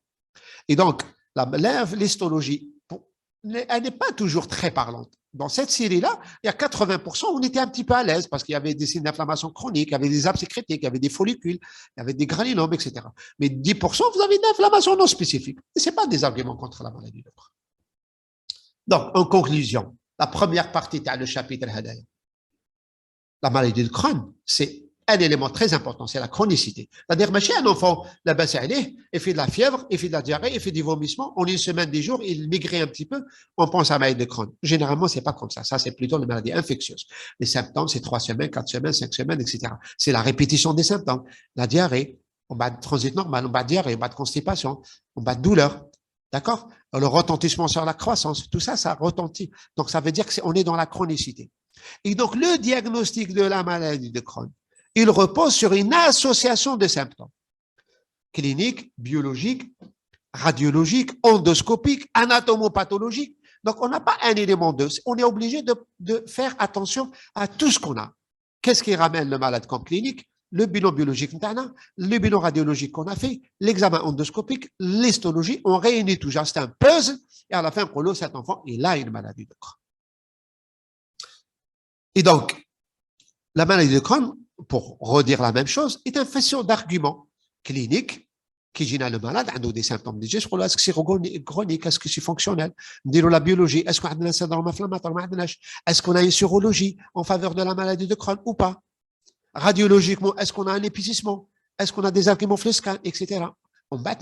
Et donc, l'histologie, elle n'est pas toujours très parlante. Dans cette série-là, il y a 80%, on était un petit peu à l'aise parce qu'il y avait des signes d'inflammation chronique, il y avait des abcès critiques, il y avait des follicules, il y avait des granulomes, etc. Mais 10%, vous avez une inflammation non spécifique. Et ce n'est pas des arguments contre la maladie de Crohn. Donc, en conclusion, la première partie de le chapitre Hadaya. La maladie de Crohn, c'est un élément très important, c'est la chronicité. C'est-à-dire, un enfant, là-bas, il fait de la fièvre, il fait de la diarrhée, il fait des vomissements, en une semaine, 10 jours, il maigrit un petit peu, on pense à la maladie de Crohn. Généralement, c'est pas comme ça. Ça, c'est plutôt une maladie infectieuse. Les symptômes, c'est 3 semaines, 4 semaines, 5 semaines, etc. C'est la répétition des symptômes. La diarrhée, on bat de transit normal, on bat de diarrhée, on bat de constipation, on bat de douleur. D'accord? Le retentissement sur la croissance, tout ça, ça retentit. Donc, ça veut dire qu'on est dans la chronicité. Et donc, le diagnostic de la maladie de Crohn, il repose sur une association de symptômes cliniques, biologiques, radiologiques, endoscopiques, anatomopathologiques. Donc, on n'a pas un élément d'eux. On est obligé de faire attention à tout ce qu'on a. Qu'est-ce qui ramène le malade comme clinique? Le bilan biologique, le bilan radiologique qu'on a fait, l'examen endoscopique, l'histologie, on réunit tout. C'est un puzzle et à la fin, on cet enfant, il a une maladie de Crohn. Et donc, la maladie de Crohn, pour redire la même chose, est un faisceau d'arguments cliniques qui gênent le malade, a des symptômes digestifs, est-ce que c'est chronique, est-ce que c'est fonctionnel, la biologie, est-ce qu'on a un syndrome inflammatoire, est-ce qu'on a une surologie en faveur de la maladie de Crohn ou pas, radiologiquement, est-ce qu'on a un épuisement, est-ce qu'on a des arguments fluescans, etc. On bat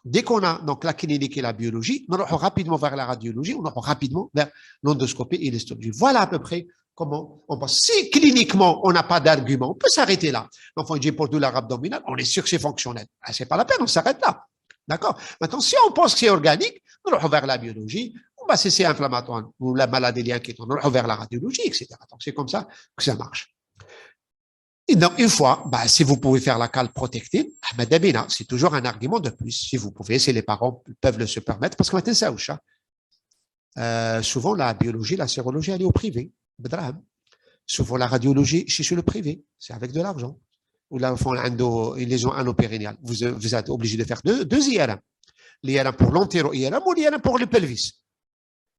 dès qu'on a donc la clinique et la biologie, on va rapidement vers la radiologie, on va rapidement vers l'endoscopie et l'histologie. Voilà à peu près comment on pense. Si cliniquement, on n'a pas d'argument, on peut s'arrêter là. L'enfant dit pour douleur abdominale, on est sûr que c'est fonctionnel. Ah, c'est pas la peine, on s'arrête là. D'accord? Maintenant, si on pense que c'est organique, on va vers la biologie, si c'est inflammatoire ou la maladie inquiétante, on va vers la radiologie, etc. Donc, c'est comme ça que ça marche. Et donc, une fois, si vous pouvez faire la calprotectine, c'est toujours un argument de plus. Si vous pouvez, si les parents peuvent le se permettre, parce que maintenant, ça, souvent, la biologie, la sérologie, elle est au privé. Souvent, la radiologie, c'est sur le privé. C'est avec de l'argent. Ou l'enfant a une lésion anopérinéale. Vous êtes obligé de faire deux IRM. L'IRM pour l'antéro-IRM ou l'IRM pour le pelvis.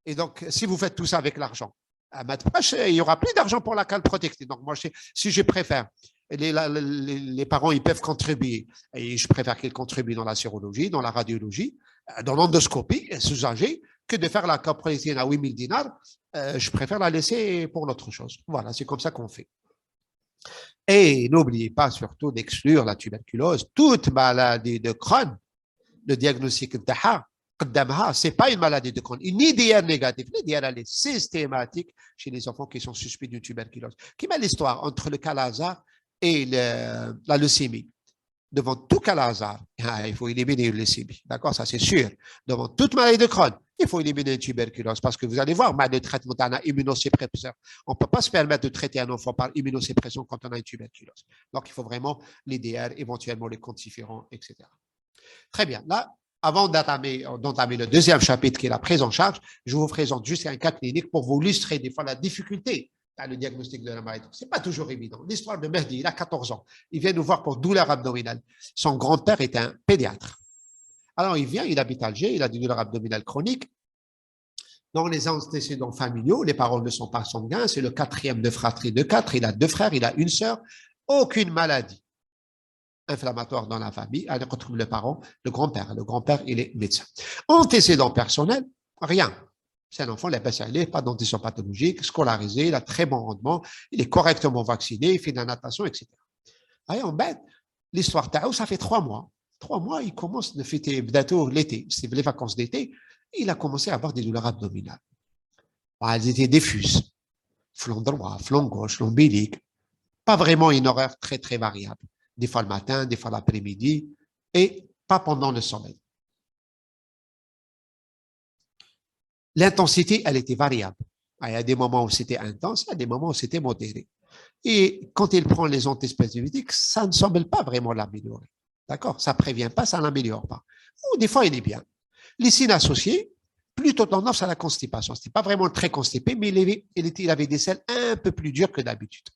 Et donc, si vous faites tout ça avec l'argent, il n'y aura plus d'argent pour la calprotectine. Donc, moi, si je préfère, les parents, ils peuvent contribuer. Et je préfère qu'ils contribuent dans la sérologie, dans la radiologie, dans l'endoscopie, sous-âgé, que de faire la calprotectine à 8 000 dinars. Je préfère la laisser pour l'autre chose. Voilà, c'est comme ça qu'on fait. Et n'oubliez pas surtout d'exclure la tuberculose. Toute maladie de Crohn, le diagnostic d'Aha, ce n'est pas une maladie de Crohn, une IDR négative. L'IDR, elle est systématique chez les enfants qui sont suspects d'une tuberculose. Qui met l'histoire entre le calazar et la leucémie. devant tout cas hasard, il faut éliminer une leucémie. D'accord, ça c'est sûr. Devant toute maladie de Crohn, il faut éliminer une tuberculose parce que vous allez voir, mal de traitement d'un immunosuppresseur. On ne peut pas se permettre de traiter un enfant par immunosuppression quand on a une tuberculose. Donc, il faut vraiment l'IDR, éventuellement les quantifiants, etc. Très bien. Là, avant d'entamer le deuxième chapitre qui est la prise en charge, je vous présente juste un cas clinique pour vous illustrer des fois la difficulté dans le diagnostic de la maladie. Ce n'est pas toujours évident. L'histoire de Mehdi, il a 14 ans. Il vient nous voir pour douleur abdominale. Son grand-père est un pédiatre. Alors, il vient, il habite à Alger, il a des douleurs abdominales chroniques. Dans les antécédents familiaux, les parents ne sont pas sanguins, c'est le quatrième de fratrie de 4, il a 2 frères, il a une sœur, aucune maladie inflammatoire dans la famille, on retrouve le parent, le grand-père, il est médecin. Antécédents personnels, rien. C'est un enfant, il n'est pas d'antécédents pathologiques, scolarisé, il a très bon rendement, il est correctement vacciné, il fait de la natation, etc. Et en bête, l'histoire Tao, ça fait 3 mois. 3 mois, il commence de fêter bientôt l'été, c'est les vacances d'été, il a commencé à avoir des douleurs abdominales. Elles étaient diffuses, flanc droit, flanc gauche, l'ombilique, pas vraiment une horaire très, très variable. Des fois le matin, des fois l'après-midi, et pas pendant le sommeil. L'intensité, elle était variable. Il y a des moments où c'était intense, il y a des moments où c'était modéré. Et quand il prend les antispasmodiques, ça ne semble pas vraiment l'améliorer. D'accord? Ça ne prévient pas, ça ne l'améliore pas. Ou des fois, il est bien. Les signes associés, plutôt tendance à la constipation. Ce n'était pas vraiment très constipé, mais il avait des selles un peu plus dures que d'habitude.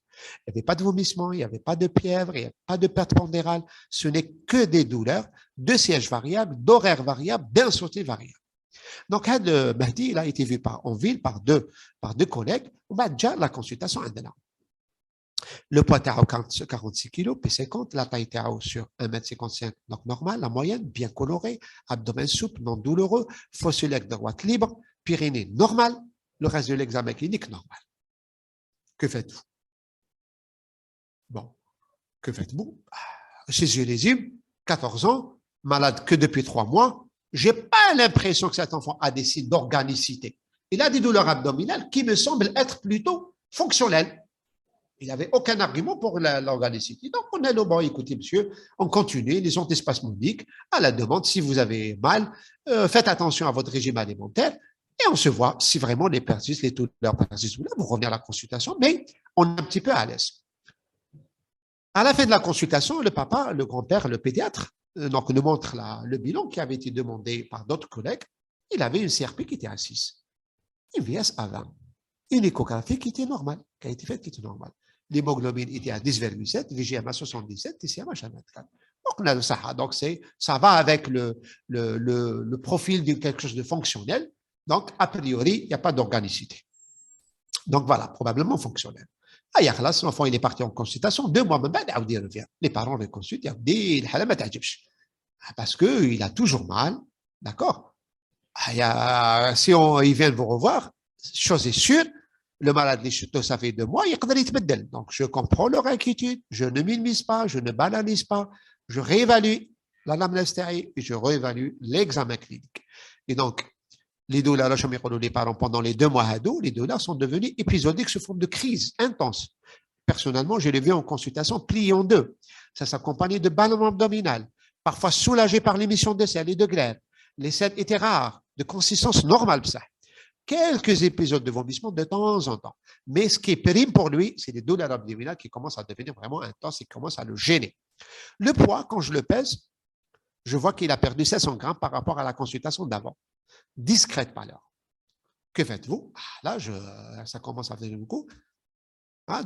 Il n'y avait pas de vomissement, il n'y avait pas de fièvre, il n'y avait pas de perte pondérale. Ce n'est que des douleurs, de sièges variables, d'horaires variables, d'insomnie variable. Donc, le Mahdi, il a été vu en ville par deux collègues. On a déjà la consultation indéna. Le poids est 46 kg, P50, la taille est sur 1,55 m, donc normal, la moyenne, bien colorée, abdomen souple, non douloureux, fossile droite libre, pyrénée normal, le reste de l'examen clinique normal. Que faites-vous? Bon, que faites-vous? Jésus résume, 14 ans, malade que depuis 3 mois, je n'ai pas l'impression que cet enfant a des signes d'organicité. Il a des douleurs abdominales qui me semblent être plutôt fonctionnelles. Il n'avait aucun argument pour l'organicité. Donc, on a le bon, écoutez, monsieur, on continue les antispasmodiques à la demande. Si vous avez mal, faites attention à votre régime alimentaire et on se voit si vraiment les douleurs persistent. Vous revenez à la consultation, mais on est un petit peu à l'aise. À la fin de la consultation, le papa, le grand-père, le pédiatre, donc nous montre le bilan qui avait été demandé par d'autres collègues. Il avait une CRP qui était à 6, une VS à 20, une échographie qui était normale, qui a été faite qui était normale. L'hémoglobine était à 10,7, VGM à 77, TCM à 24. Donc, on a le SAHA. Donc, ça va avec le profil de quelque chose de fonctionnel. Donc, a priori, il n'y a pas d'organicité. Donc, voilà, probablement fonctionnel. L'enfant, il est parti en consultation. 2 mois, même, il revient. Les parents le consultent, ils disent, parce qu'il a toujours mal. D'accord? Si ils viennent vous revoir, chose est sûre, le malade, ça fait 2 mois, il peut être. Donc, je comprends leur inquiétude, je ne minimise pas, je ne banalise pas, je réévalue l'anamnèse et je réévalue l'examen clinique. Et donc, les douleurs, les parents, pendant les 2 mois, les douleurs sont devenues épisodiques sous forme de crise intense. Personnellement, je l'ai vu en consultation plié en 2. Ça s'accompagnait de ballonnement abdominal, parfois soulagé par l'émission de sel et de glaire. Les selles étaient rares, de consistance normale, ça. Quelques épisodes de vomissement de temps en temps. Mais ce qui prime pour lui, c'est les douleurs abdominales qui commencent à devenir vraiment intenses et qui commencent à le gêner. Le poids, quand je le pèse, je vois qu'il a perdu 700 grammes par rapport à la consultation d'avant. Discrète pâleur. Que faites-vous? Là, ça commence à venir beaucoup.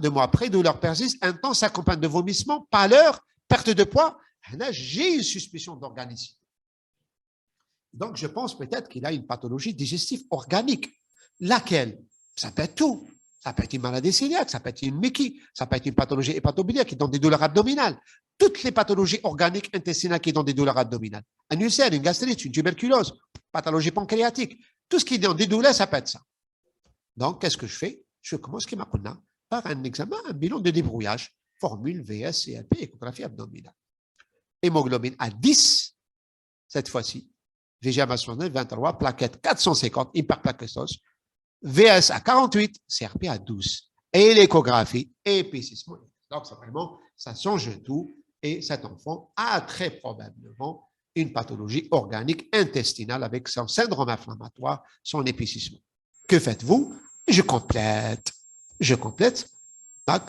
2 mois après, douleur persiste, intense, accompagne de vomissement, pâleur, perte de poids. Là, j'ai une suspicion d'organicité. Donc, je pense peut-être qu'il a une pathologie digestive organique. Laquelle? Ça peut être tout. Ça peut être une maladie cœliaque, ça peut être une MICI, ça peut être une pathologie hépatobiliaire qui donne des douleurs abdominales. Toutes les pathologies organiques intestinales qui donnent des douleurs abdominales. Un ulcère, une gastrite, une tuberculose, pathologie pancréatique. Tout ce qui donne des douleurs, ça peut être ça. Donc, qu'est-ce que je fais? Je commence par un examen, un bilan de débrouillage. Formule, VS, CRP, échographie abdominale. Hémoglobine à 10, cette fois-ci. VGM à 23, plaquette 450, hyperplaquetose, VS à 48, CRP à 12. Et l'échographie, épaississement. Donc, ça, vraiment, ça change tout. et cet enfant a très probablement une pathologie organique intestinale avec son syndrome inflammatoire, son épaississement. Que faites-vous? Je complète. Je complète. Donc,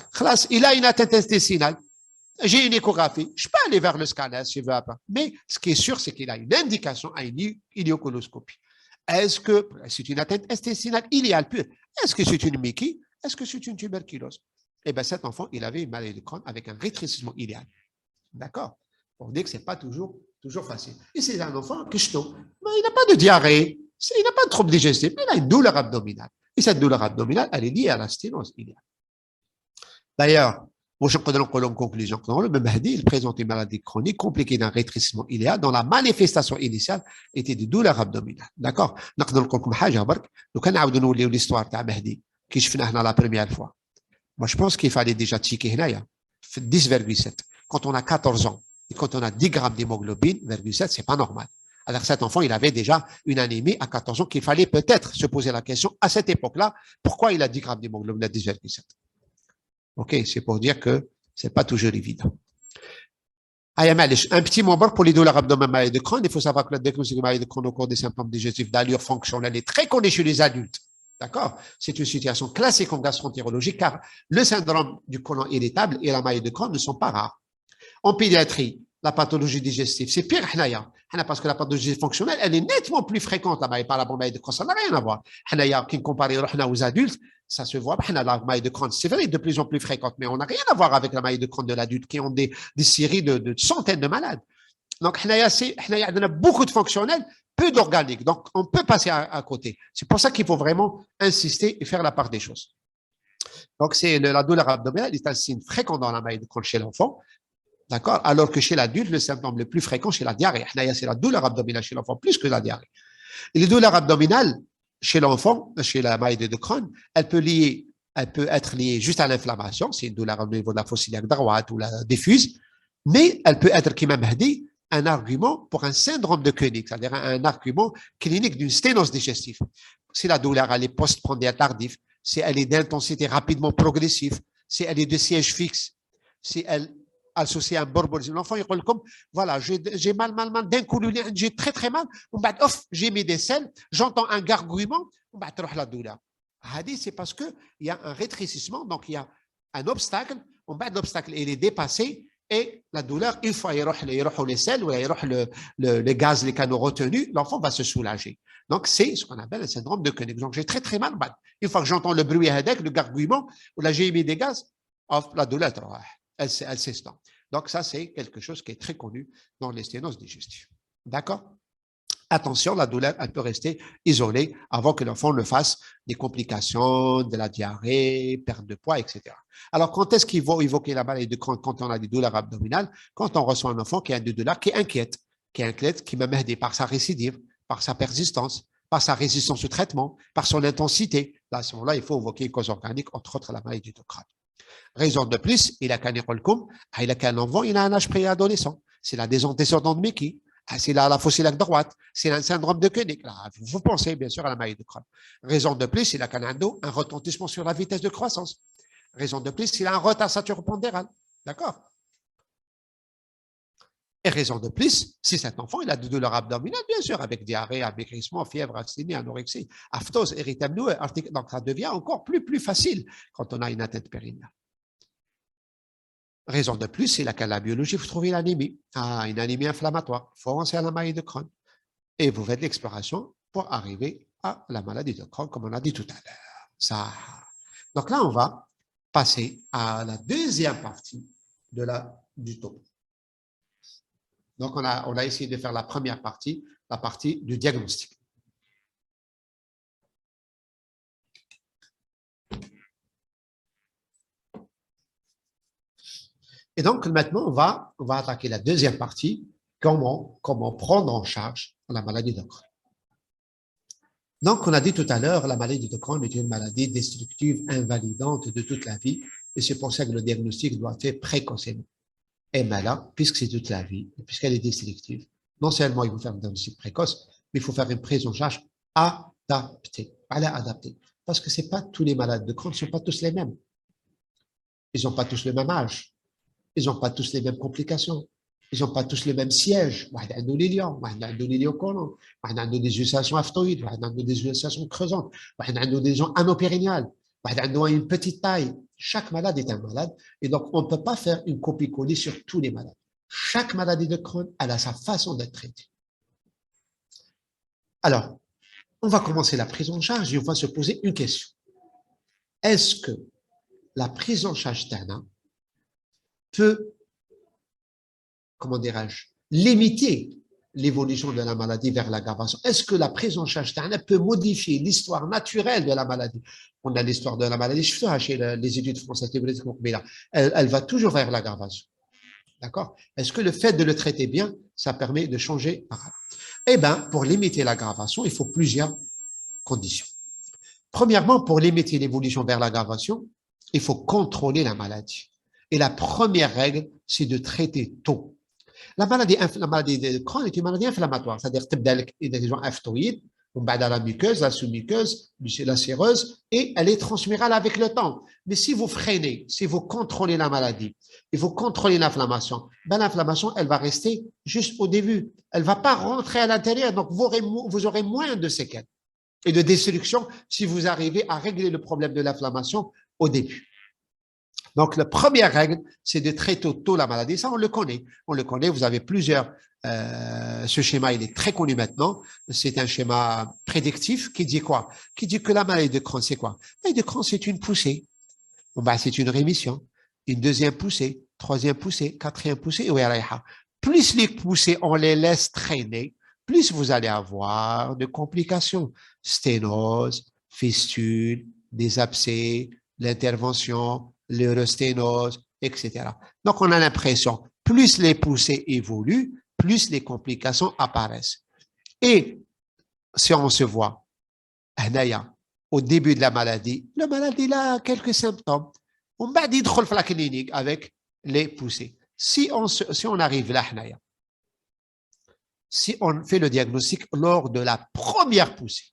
il a une atteinte intestinale. J'ai une échographie. Je peux aller vers le scanner si je veux pas. Mais ce qui est sûr, c'est qu'il a une indication à une iléocoloscopie. Est-ce que c'est une atteinte intestinale iléale pure? Est-ce que c'est une Mickey? Est-ce que c'est une tuberculose? Eh bien, cet enfant, il avait une maladie de Crohn avec un rétrécissement iléal. D'accord? Pour dire que ce n'est pas toujours facile. Et c'est un enfant que je tombe. Il n'a pas de diarrhée, il n'a pas de trouble digestif, mais il a une douleur abdominale. Et cette douleur abdominale, elle est liée à la sténose iléale. D'ailleurs, en conclusion, le Mahdi, il présente une maladie chronique compliquée d'un rétrécissement iléal dont la manifestation initiale était des douleurs abdominales. D'accord? نقدر نقول لكم حاجه برك لو كان نعاودوا نوليو l'histoire تاع مهدي كي شفناه هنا la première fois. Moi, je pense qu'il fallait déjà checker هنايا في 10,7. Quand on a 14 ans et quand on a 10 grammes d'hémoglobine, 0,7, c'est pas normal. Alors cet enfant, il avait déjà une anémie à 14 ans qu'il fallait peut-être se poser la question à cette époque-là, pourquoi il a 10 grammes d'hémoglobine à 10,7. Ok, c'est pour dire que c'est pas toujours évident. Un petit mot pour les douleurs abdominales de Crohn. Il faut savoir que la diagnostic de maladie de Crohn au cours des symptômes digestifs d'allure fonctionnelle est très connue chez les adultes. D'accord? C'est une situation classique en gastroentérologie car le syndrome du côlon irritable et la maladie de Crohn ne sont pas rares. En pédiatrie, la pathologie digestive, c'est pire parce que la pathologie fonctionnelle, elle est nettement plus fréquente. La maladie de Crohn, ça n'a rien à voir. Qui comparé aux adultes, ça se voit. La maladie de Crohn, c'est vrai, de plus en plus fréquente, mais on n'a rien à voir avec la maladie de Crohn de l'adulte qui ont des séries de centaines de malades. Donc, il y a beaucoup de fonctionnels, peu d'organiques. Donc, on peut passer à côté. C'est pour ça qu'il faut vraiment insister et faire la part des choses. Donc, c'est la douleur abdominale est un signe fréquent dans la maladie de Crohn chez l'enfant. D'accord? Alors que chez l'adulte, le symptôme le plus fréquent, c'est la diarrhée. C'est la douleur abdominale chez l'enfant, plus que la diarrhée. Et les douleurs abdominales, chez l'enfant, chez la maladie de Crohn, elle peut être liée juste à l'inflammation, c'est une douleur au niveau de la fosse iliaque droite ou la diffuse, mais elle peut être, qui m'a dit, un argument pour un syndrome de Koenig, c'est-à-dire un argument clinique d'une sténose digestive. Si la douleur, elle est postprandiale tardive, si elle est d'intensité rapidement progressive, si elle est de siège fixe, si elle associé à un borbolisme. L'enfant, il dit comme, voilà, j'ai mal, d'un coup, j'ai très mal, j'ai mis des selles, j'entends un gargouillement, la douleur. C'est parce qu'il y a un rétrécissement, donc il y a un obstacle, l'obstacle, il est dépassé, et la douleur, une fois il y a les selles, ou il y a les gaz, les canaux retenus, l'enfant va se soulager. Donc, c'est ce qu'on appelle un syndrome de Koenig. Donc, j'ai très mal. Une fois que j'entends le bruit avec, le gargouillement, ou là, j'ai mis des gaz, la douleur, elle s'estompe. Donc, ça, c'est quelque chose qui est très connu dans les sténoses digestives. D'accord? Attention, la douleur, elle peut rester isolée avant que l'enfant ne fasse des complications, de la diarrhée, perte de poids, etc. Alors, quand est-ce qu'il faut évoquer la maladie de Crohn quand on a des douleurs abdominales? Quand on reçoit un enfant qui a une douleur qui inquiète, qui m'a aidé par sa récidive, par sa persistance, par sa résistance au traitement, par son intensité. Là, à ce moment-là, il faut évoquer une cause organique, entre autres la maladie de Crohn. Raison de plus, il a qu'un enfant, il a un âge préadolescent. C'est la des antécédents de Mickey. C'est la fosse iliaque droite. C'est un syndrome de Koenig. Là, vous pensez bien sûr à la maladie de Crohn. Raison de plus, il a un retentissement sur la vitesse de croissance. Raison de plus, il a un retard saturo-pondéral. D'accord? Et raison de plus, si cet enfant, il a de douleurs abdominales, bien sûr, avec diarrhée, amaigrissement, fièvre, asthénie, anorexie, aphthose, érythème, donc ça devient encore plus facile quand on a une atteinte périnéale. Raison de plus, c'est la biologie, vous trouvez l'anémie, une anémie inflammatoire. Il faut penser à la maladie de Crohn. Et vous faites l'exploration pour arriver à la maladie de Crohn, comme on a dit tout à l'heure. Donc là, on va passer à la deuxième partie du topo. Donc, on a essayé de faire la première partie, la partie du diagnostic. Et donc, maintenant, on va attaquer la deuxième partie, comment prendre en charge la maladie de Crohn. Donc, on a dit tout à l'heure, la maladie de Crohn est une maladie destructive, invalidante de toute la vie, et c'est pour ça que le diagnostic doit être fait précocement. Et bien là, puisque c'est toute la vie, puisqu'elle est destructive, non seulement il faut faire un diagnostic précoce, mais il faut faire une prise en charge adaptée. Parce que c'est pas tous les malades de Crohn ne sont pas tous les mêmes. Ils n'ont pas tous le même âge. ils n'ont pas tous les mêmes complications. Ils n'ont pas tous le même siège. واحد عنده لي ليون, واحد عنده لي ليوكولون, واحد عنده des ulcérations aftoïdes, واحد عنده des ulcérations creusantes, واحد عنده des gens anopérinéales, واحد عنده une petite taille. Chaque malade est un malade et donc on ne peut pas faire une copie-coller sur tous les malades. Chaque maladie de Crohn, elle a sa façon d'être traitée. Alors, on va commencer la prise en charge et on va se poser une question. Est-ce que la prise en charge d'Anna peut, comment dirais-je, limiter l'évolution de la maladie vers l'aggravation? Est-ce que la prise en charge d'Anna peut modifier l'histoire naturelle de la maladie? On a l'histoire de la maladie, je fais chez les études françaises, mais là, elle va toujours vers l'aggravation. D'accord? Est-ce que le fait de le traiter bien, ça permet de changer? Eh bien, pour limiter l'aggravation, il faut plusieurs conditions. Premièrement, pour limiter l'évolution vers l'aggravation, il faut contrôler la maladie. Et la première règle, c'est de traiter tôt. La maladie de Crohn est une maladie inflammatoire, c'est-à-dire une lésion aftoïde, on bat dans la muqueuse, la sous-muqueuse, la séreuse, et elle est transmirale avec le temps. Mais si vous freinez, si vous contrôlez la maladie, et vous contrôlez l'inflammation, ben l'inflammation, elle va rester juste au début. Elle ne va pas rentrer à l'intérieur, donc vous aurez moins de séquelles et de destruction si vous arrivez à régler le problème de l'inflammation au début. Donc, la première règle, c'est de traiter tôt la maladie. Ça, on le connaît. On le connaît. Vous avez plusieurs. Ce schéma, il est très connu maintenant. C'est un schéma prédictif qui dit quoi? Qui dit que la maladie de Crohn, c'est quoi? La maladie de Crohn, c'est une poussée. Bon, ben, c'est une rémission. Une deuxième poussée, troisième poussée, quatrième poussée. Plus les poussées, on les laisse traîner, plus vous allez avoir de complications. Sténose, fistule, des abcès, l'intervention, l'urosténose, etc. Donc, on a l'impression, plus les poussées évoluent, plus les complications apparaissent. Et si on se voit, au début de la maladie, le malade il a quelques symptômes. On va dire la clinique avec les poussées. Si on arrive là, si on fait le diagnostic lors de la première poussée,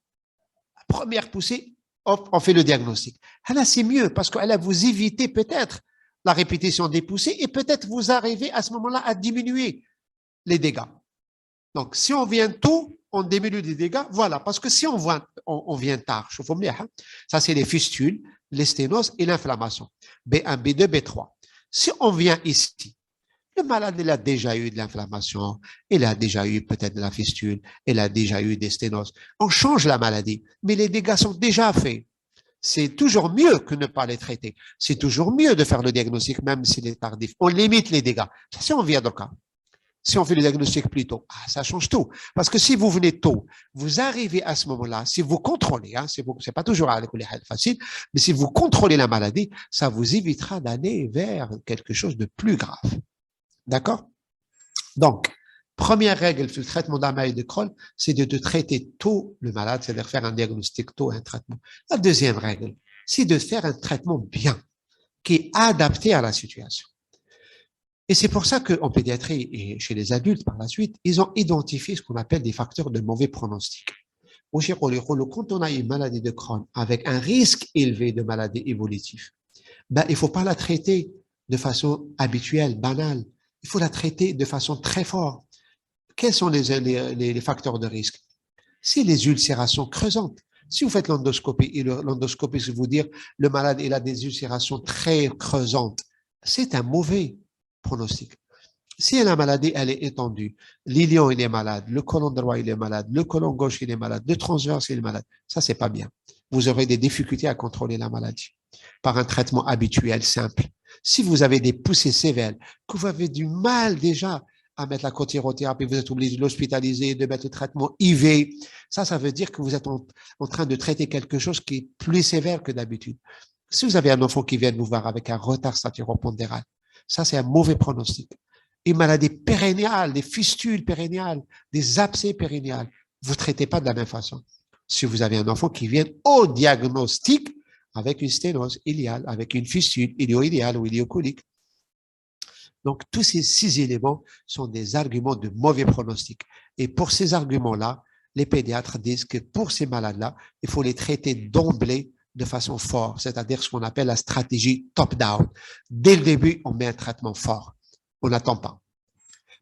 on fait le diagnostic. Là, c'est mieux parce que vous évitez peut-être la répétition des poussées et peut-être vous arrivez à ce moment-là à diminuer les dégâts. Donc, si on vient tôt, on diminue les dégâts. Voilà, parce que si on vient tard, ça c'est les fistules, les sténoses et l'inflammation. B1, B2, B3. Si on vient ici, le malade, il a déjà eu de l'inflammation, il a déjà eu peut-être de la fistule, il a déjà eu des sténoses. On change la maladie, mais les dégâts sont déjà faits. C'est toujours mieux que ne pas les traiter. C'est toujours mieux de faire le diagnostic, même s'il est tardif. On limite les dégâts. Ça, si on vient de cas. Si on fait le diagnostic plus tôt, ça change tout. Parce que si vous venez tôt, vous arrivez à ce moment-là, si vous contrôlez, c'est pas toujours facile, mais si vous contrôlez la maladie, ça vous évitera d'aller vers quelque chose de plus grave. D'accord? Donc, première règle sur le traitement de la maladie de Crohn, c'est de traiter tôt le malade, c'est-à-dire faire un diagnostic tôt et un traitement. La deuxième règle, c'est de faire un traitement bien, qui est adapté à la situation. Et c'est pour ça qu'en pédiatrie et chez les adultes, par la suite, ils ont identifié ce qu'on appelle des facteurs de mauvais pronostic. Quand on a une maladie de Crohn avec un risque élevé de maladie évolutive, ben, il ne faut pas la traiter de façon habituelle, banale. Il faut la traiter de façon très forte. Quels sont les facteurs de risque? C'est les ulcérations creusantes. Si vous faites l'endoscopie, et l'endoscopie, c'est vous dire le malade il a des ulcérations très creusantes, c'est un mauvais pronostic. Si la maladie elle est étendue, l'ilion il est malade, le côlon droit il est malade, le côlon gauche il est malade, le transverse il est malade, ça c'est pas bien. Vous aurez des difficultés à contrôler la maladie par un traitement habituel simple. Si vous avez des poussées sévères, que vous avez du mal déjà à mettre la corticothérapie, vous êtes obligé de l'hospitaliser, de mettre le traitement IV, ça veut dire que vous êtes en train de traiter quelque chose qui est plus sévère que d'habitude. Si vous avez un enfant qui vient vous voir avec un retard saturo-pondéral, ça c'est un mauvais pronostic. Une maladie pérenniale, des fistules pérenniales, des abcès pérenniales, vous ne traitez pas de la même façon. Si vous avez un enfant qui vient au diagnostic avec une sténose iliale, avec une fistule ilio-iliale ou iliocolique. Donc, tous ces 6 éléments sont des arguments de mauvais pronostic. Et pour ces arguments-là, les pédiatres disent que pour ces malades-là, il faut les traiter d'emblée de façon forte, c'est-à-dire ce qu'on appelle la stratégie top-down. Dès le début, on met un traitement fort. On n'attend pas.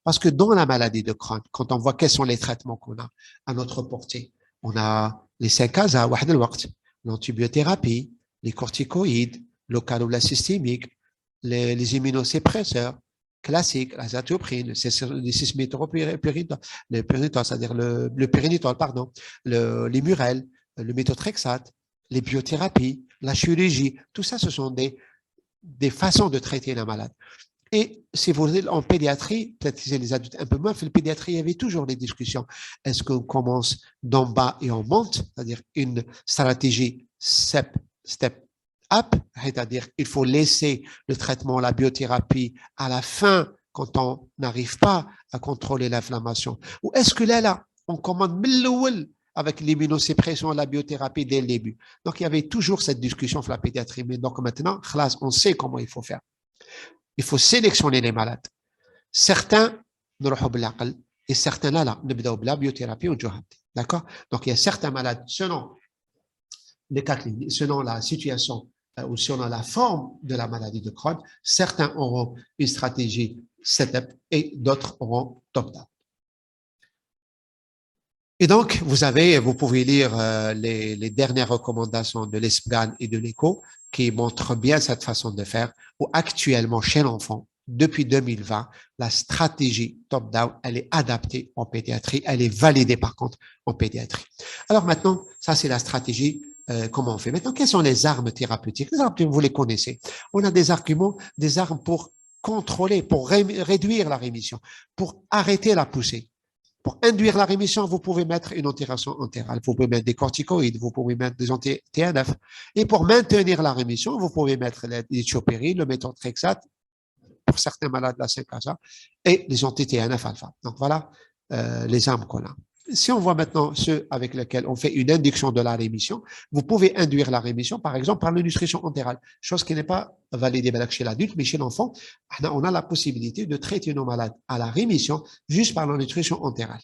Parce que dans la maladie de Crohn, quand on voit quels sont les traitements qu'on a à notre portée, on a les 5 à l'antibiothérapie, les corticoïdes, locales ou la systémique, les immunosuppresseurs classiques, l'azatioprine, les sismétropyritol, c'est-à-dire le périnitol, pardon, les murelles, le méthotrexate, les biothérapies, la chirurgie, tout ça, ce sont des façons de traiter la malade. Et si vous voulez, en pédiatrie, peut-être que c'est les adultes un peu moins, mais en pédiatrie, il y avait toujours des discussions. Est-ce qu'on commence d'en bas et on monte, c'est-à-dire une stratégie step up, c'est-à-dire il faut laisser le traitement, la biothérapie à la fin quand on n'arrive pas à contrôler l'inflammation. Ou est-ce que là, on commande avec l'immunosuppression et la biothérapie dès le début. Donc, il y avait toujours cette discussion sur la pédiatrie. Mais donc maintenant, on sait comment il faut faire. Il faut sélectionner les malades. Certains نروحوا بالعقل et certains là نبداو بلا biothérapie ou جهدي. D'accord? Donc il y a certains malades selon les cas cliniques, selon la situation ou selon la forme de la maladie de Crohn, certains auront une stratégie setup et d'autres auront top-down. Et donc, vous pouvez lire les dernières recommandations de l'ESPGHAN et de l'ECHO qui montrent bien cette façon de faire, où actuellement, chez l'enfant, depuis 2020, la stratégie top-down, elle est adaptée en pédiatrie, elle est validée par contre en pédiatrie. Alors maintenant, ça c'est la stratégie, comment on fait. Maintenant, quelles sont les armes thérapeutiques? Les armes, vous les connaissez. On a des armes pour contrôler, pour réduire la rémission, pour arrêter la poussée. Pour induire la rémission, vous pouvez mettre une antirémission entérale, vous pouvez mettre des corticoïdes, vous pouvez mettre des anti-TNF. Et pour maintenir la rémission, vous pouvez mettre l'éthiopérine, le méthotrexate, pour certains malades, la 5-ASA, et les anti-TNF alpha. Donc voilà les armes qu'on a. Si on voit maintenant ceux avec lesquels on fait une induction de la rémission, vous pouvez induire la rémission, par exemple, par la nutrition entérale, chose qui n'est pas validée chez l'adulte, mais chez l'enfant, on a la possibilité de traiter nos malades à la rémission juste par la nutrition entérale.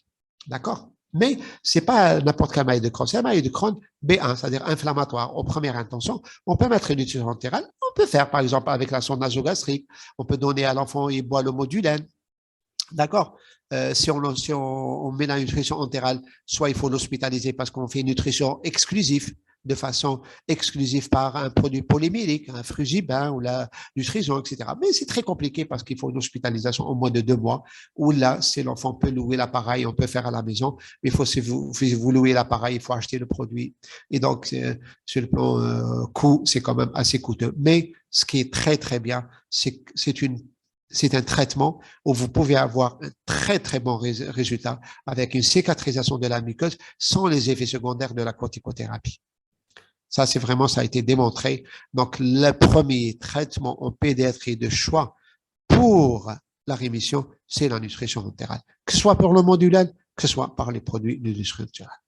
D'accord? Mais c'est pas n'importe quelle maladie de Crohn, c'est la maladie de Crohn B1, c'est-à-dire inflammatoire, aux premières intentions. On peut mettre une nutrition entérale, on peut faire, par exemple, avec la sonde nasogastrique, on peut donner à l'enfant, il boit le modulène. D'accord? Si on met la nutrition entérale, soit il faut l'hospitaliser parce qu'on fait une nutrition exclusive, de façon exclusive par un produit polymélique, un frugibin ou la nutrition, etc. Mais c'est très compliqué parce qu'il faut une hospitalisation au moins de 2 mois, où là, si l'enfant peut louer l'appareil, on peut faire à la maison, mais si vous louez l'appareil, il faut acheter le produit. Et donc, sur le plan coût, c'est quand même assez coûteux. Mais ce qui est très, très bien, c'est un traitement où vous pouvez avoir un très, très bon résultat avec une cicatrisation de la muqueuse sans les effets secondaires de la corticothérapie. Ça, ça a été démontré. Donc, le premier traitement en pédiatrie de choix pour la rémission, c'est la nutrition entérale, que ce soit pour le modulène, que ce soit par les produits de nutrition entérale.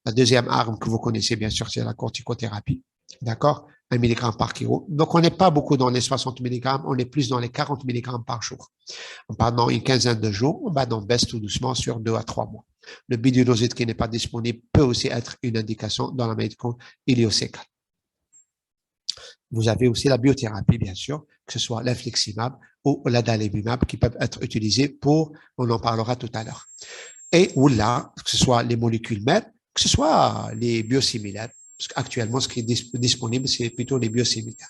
La deuxième arme que vous connaissez, bien sûr, c'est la corticothérapie. D'accord? 1 mg par kilo. Donc, on n'est pas beaucoup dans les 60 mg, on est plus dans les 40 mg par jour. Pendant une quinzaine de jours, on baisse tout doucement sur 2 à 3 mois. Le biduloxide qui n'est pas disponible peut aussi être une indication dans la maladie iléosécale. Vous avez aussi la biothérapie, bien sûr, que ce soit l'infliximab ou l'adalimumab qui peuvent être utilisés on en parlera tout à l'heure. Et ou là, que ce soit les molécules mères, que ce soit les biosimilaires. Parce qu'actuellement, ce qui est disponible, c'est plutôt les biosimilaires.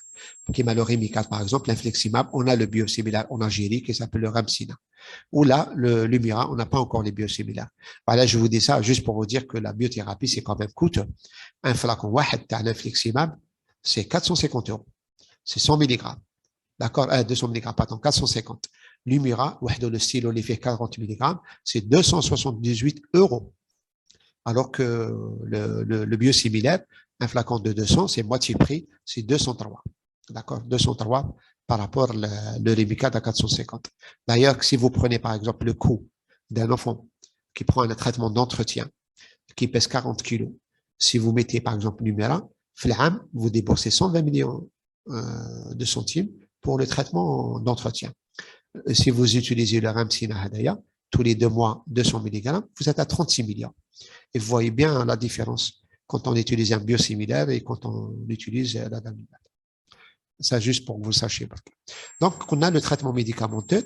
Qui est le Rémical, par exemple, l'infliximab, on a le biosimilaire en Algérie qui s'appelle le Ramsina. Ou là, le Lumira, on n'a pas encore les biosimilaires. Voilà, je vous dis ça juste pour vous dire que la biothérapie, c'est quand même coûteux. Un flacon wahed d'infliximab, c'est 450 €. C'est 100 mg. D'accord? 200 mg, pardon, 450. Lumira, le stylo, il fait 40 mg, c'est 278 €. Alors que le biosimilaire, un flacon de 200, c'est moitié prix, c'est 203. D'accord? 203 par rapport le Rémical à 450. D'ailleurs, si vous prenez par exemple le coût d'un enfant qui prend un traitement d'entretien, qui pèse 40 kilos, si vous mettez par exemple Numera, vous déboursez 120 millions de centimes pour le traitement d'entretien. Si vous utilisez le Ramsina Hadaya, tous les 2 mois, 200 mg, vous êtes à 36 millions. Et vous voyez bien la différence quand on utilise un biosimilaire et quand on utilise l'adalimumab. Ça, juste pour que vous le sachiez. Donc, on a le traitement médicamenteux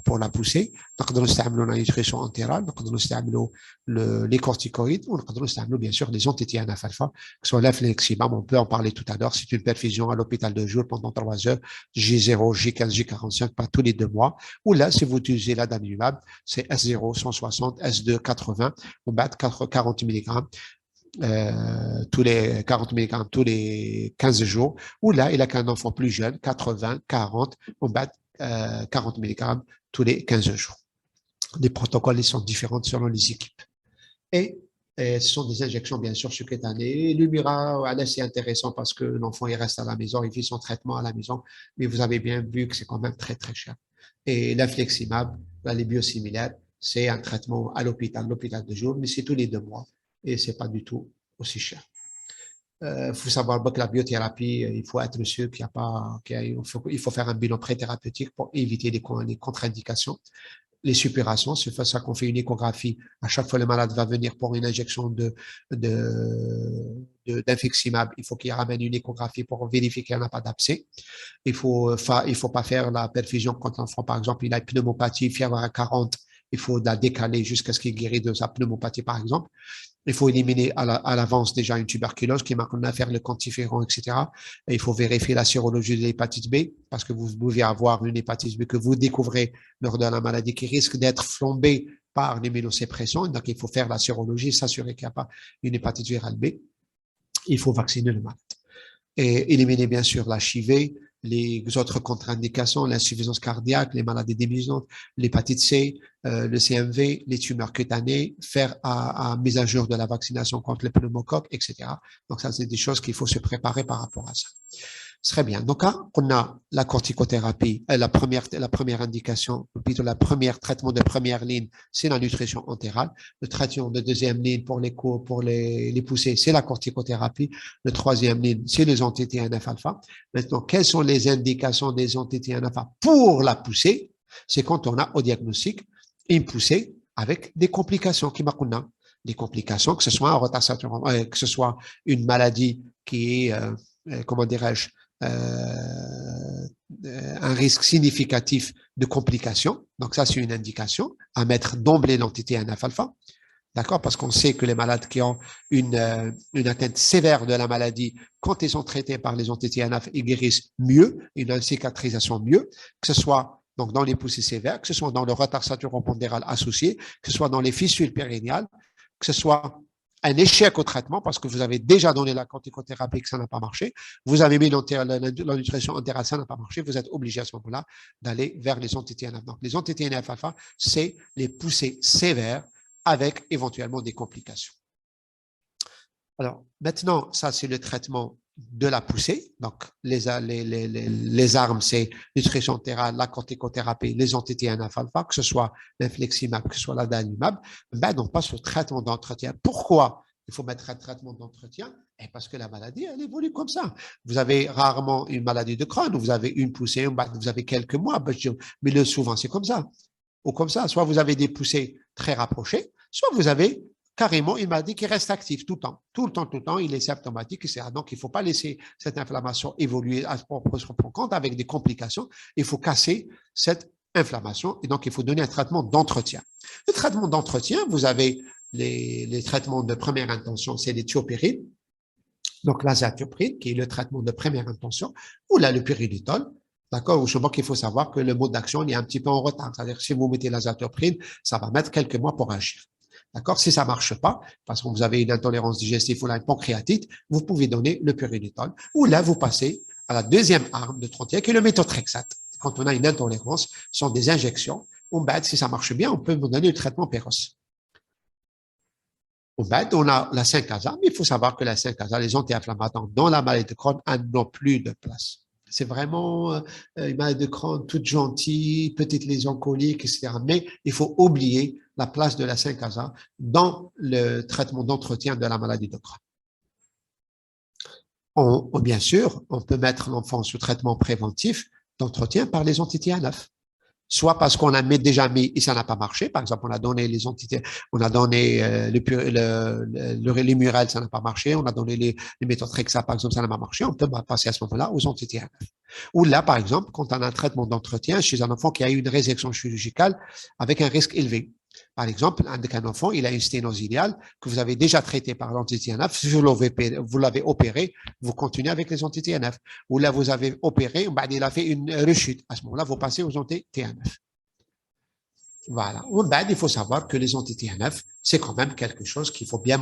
pour la poussée. Donc, on utilise la nutrition entérale, donc on utilise les corticoïdes, on utilise bien sûr les anti-TNF-alpha, que ce soit l'infliximab, on peut en parler tout à l'heure. C'est une perfusion à l'hôpital de jour pendant 3 heures, J0, J15, J45, pas tous les 2 mois. Ou là, si vous utilisez l'adalimumab, c'est S0, 160, S2, 80, on bat 40 mg. Tous les 40 mg tous les 15 jours, ou là, il a qu'un enfant plus jeune, 80, 40, on bat 40 mg tous les 15 jours. Les protocoles ils sont différents selon les équipes. Et ce sont des injections, bien sûr, subcutanées. L'Humira, c'est intéressant parce que l'enfant, il reste à la maison, il fait son traitement à la maison, mais vous avez bien vu que c'est quand même très, très cher. Et l'infliximab, les biosimilaires, c'est un traitement à l'hôpital de jour, mais c'est tous les 2 mois et c'est pas du tout aussi cher. Faut savoir que la biothérapie, il faut être sûr qu'il y a pas, il faut faire un bilan pré-thérapeutique pour éviter les contre-indications. Les suppurations, c'est pour ça qu'on fait une échographie. À chaque fois, le malade va venir pour une injection d'infliximab. Il faut qu'il ramène une échographie pour vérifier qu'il n'y en a pas d'abcès. Il faut pas faire la perfusion quand l'enfant, par exemple, il a une pneumopathie, fièvre à 40. Il faut la décaler jusqu'à ce qu'il guérisse de sa pneumopathie, par exemple. Il faut éliminer à l'avance déjà une tuberculose qui marque à faire le quantiférant, etc. Et il faut vérifier la sérologie de l'hépatite B parce que vous pouvez avoir une hépatite B que vous découvrez lors de la maladie qui risque d'être flambée par l'immunosuppression. Donc, il faut faire la sérologie, s'assurer qu'il n'y a pas une hépatite virale B. Il faut vacciner le malade. Et éliminer bien sûr l'HIV, les autres contre-indications, l'insuffisance cardiaque, les maladies démisantes, l'hépatite C, le CMV, les tumeurs cutanées, faire à mise à jour de la vaccination contre les pneumocoques, etc. Donc ça, c'est des choses qu'il faut se préparer par rapport à ça. Très bien. Donc, on a la corticothérapie, la première indication, ou plutôt la première traitement de première ligne, c'est la nutrition entérale. Le traitement de deuxième ligne pour les poussées, c'est la corticothérapie. Le troisième ligne, c'est les anti-TNF-alpha. Maintenant, quelles sont les indications des anti-TNF-alpha pour la poussée? C'est quand on a au diagnostic une poussée avec des complications qui marquent des complications, que ce soit un retard que ce soit une maladie qui est, comment dirais-je, un risque significatif de complications. Donc ça, c'est une indication à mettre d'emblée l'anti-TNF-alpha. D'accord? Parce qu'on sait que les malades qui ont une atteinte sévère de la maladie, quand ils sont traités par les anti-TNF, ils guérissent mieux, ils ont une cicatrisation mieux, que ce soit donc dans les poussées sévères, que ce soit dans le retard saturopondéral associé, que ce soit dans les fissules périnéales, que ce soit un échec au traitement parce que vous avez déjà donné la corticothérapie que ça n'a pas marché, vous avez mis la nutrition entérale, ça n'a pas marché, vous êtes obligé à ce moment-là d'aller vers les anti-TNF. Donc, les anti-TNF-alpha, c'est les poussées sévères avec éventuellement des complications. Alors, maintenant, ça, c'est le traitement de la poussée. Donc, les armes, c'est nutrition entérale, la corticothérapie, les anti-TNF-alpha, que ce soit l'infliximab, que ce soit l'adalimumab. Ben, on passe au traitement d'entretien. Pourquoi il faut mettre un traitement d'entretien? Et parce que la maladie, elle évolue comme ça. Vous avez rarement une maladie de Crohn, vous avez une poussée, vous avez quelques mois, mais souvent, c'est comme ça. Ou comme ça, soit vous avez des poussées très rapprochées, soit vous avez carrément une maladie qui reste active tout le temps. Tout le temps, il est symptomatique, etc. Donc, il ne faut pas laisser cette inflammation évoluer à son propre compte avec des complications. Il faut casser cette inflammation et donc, il faut donner un traitement d'entretien. Le traitement d'entretien, vous avez les traitements de première intention, c'est les thiopirides. Donc, l'azathioprine, qui est le traitement de première intention, ou là, le pyridinol. D'accord? Ou souvent qu'il faut savoir que le mode d'action il est un petit peu en retard. C'est-à-dire que si vous mettez l'azathioprine, ça va mettre quelques mois pour agir. D'accord? Si ça marche pas, parce que vous avez une intolérance digestive ou une pancréatite, vous pouvez donner le pyridinol. Ou là, vous passez à la deuxième arme de traitement, qui est le méthotrexate. Quand on a une intolérance, ce sont des injections. Si ça marche bien, on peut vous donner le traitement Péros. On a la 5-ASA, mais il faut savoir que la 5-ASA, les anti-inflammatoires dans la maladie de Crohn, n'ont plus de place. C'est vraiment une maladie de Crohn toute gentille, petite lésion colique, etc. Mais il faut oublier la place de la 5-ASA dans le traitement d'entretien de la maladie de Crohn. Bien sûr, on peut mettre l'enfant sous traitement préventif d'entretien par les anti-TNF. soit parce qu'on a déjà mis et ça n'a pas marché. Par exemple, on a donné les entités, on a donné les murales, ça n'a pas marché. On a donné les méthodes Rexa, par exemple, ça n'a pas marché. On peut passer à ce moment-là aux entités NF. Ou là, par exemple, quand on a un traitement d'entretien chez un enfant qui a eu une résection chirurgicale avec un risque élevé. Par exemple, un enfant, il a une sténose iliale que vous avez déjà traité par l'anti-TNF, vous l'avez opéré, vous continuez avec les anti-TNF. Ou là, vous avez opéré, il a fait une rechute. À ce moment-là, vous passez aux anti-TNF. Voilà. Il faut savoir que les anti-TNF, c'est quand même quelque chose qu'il faut bien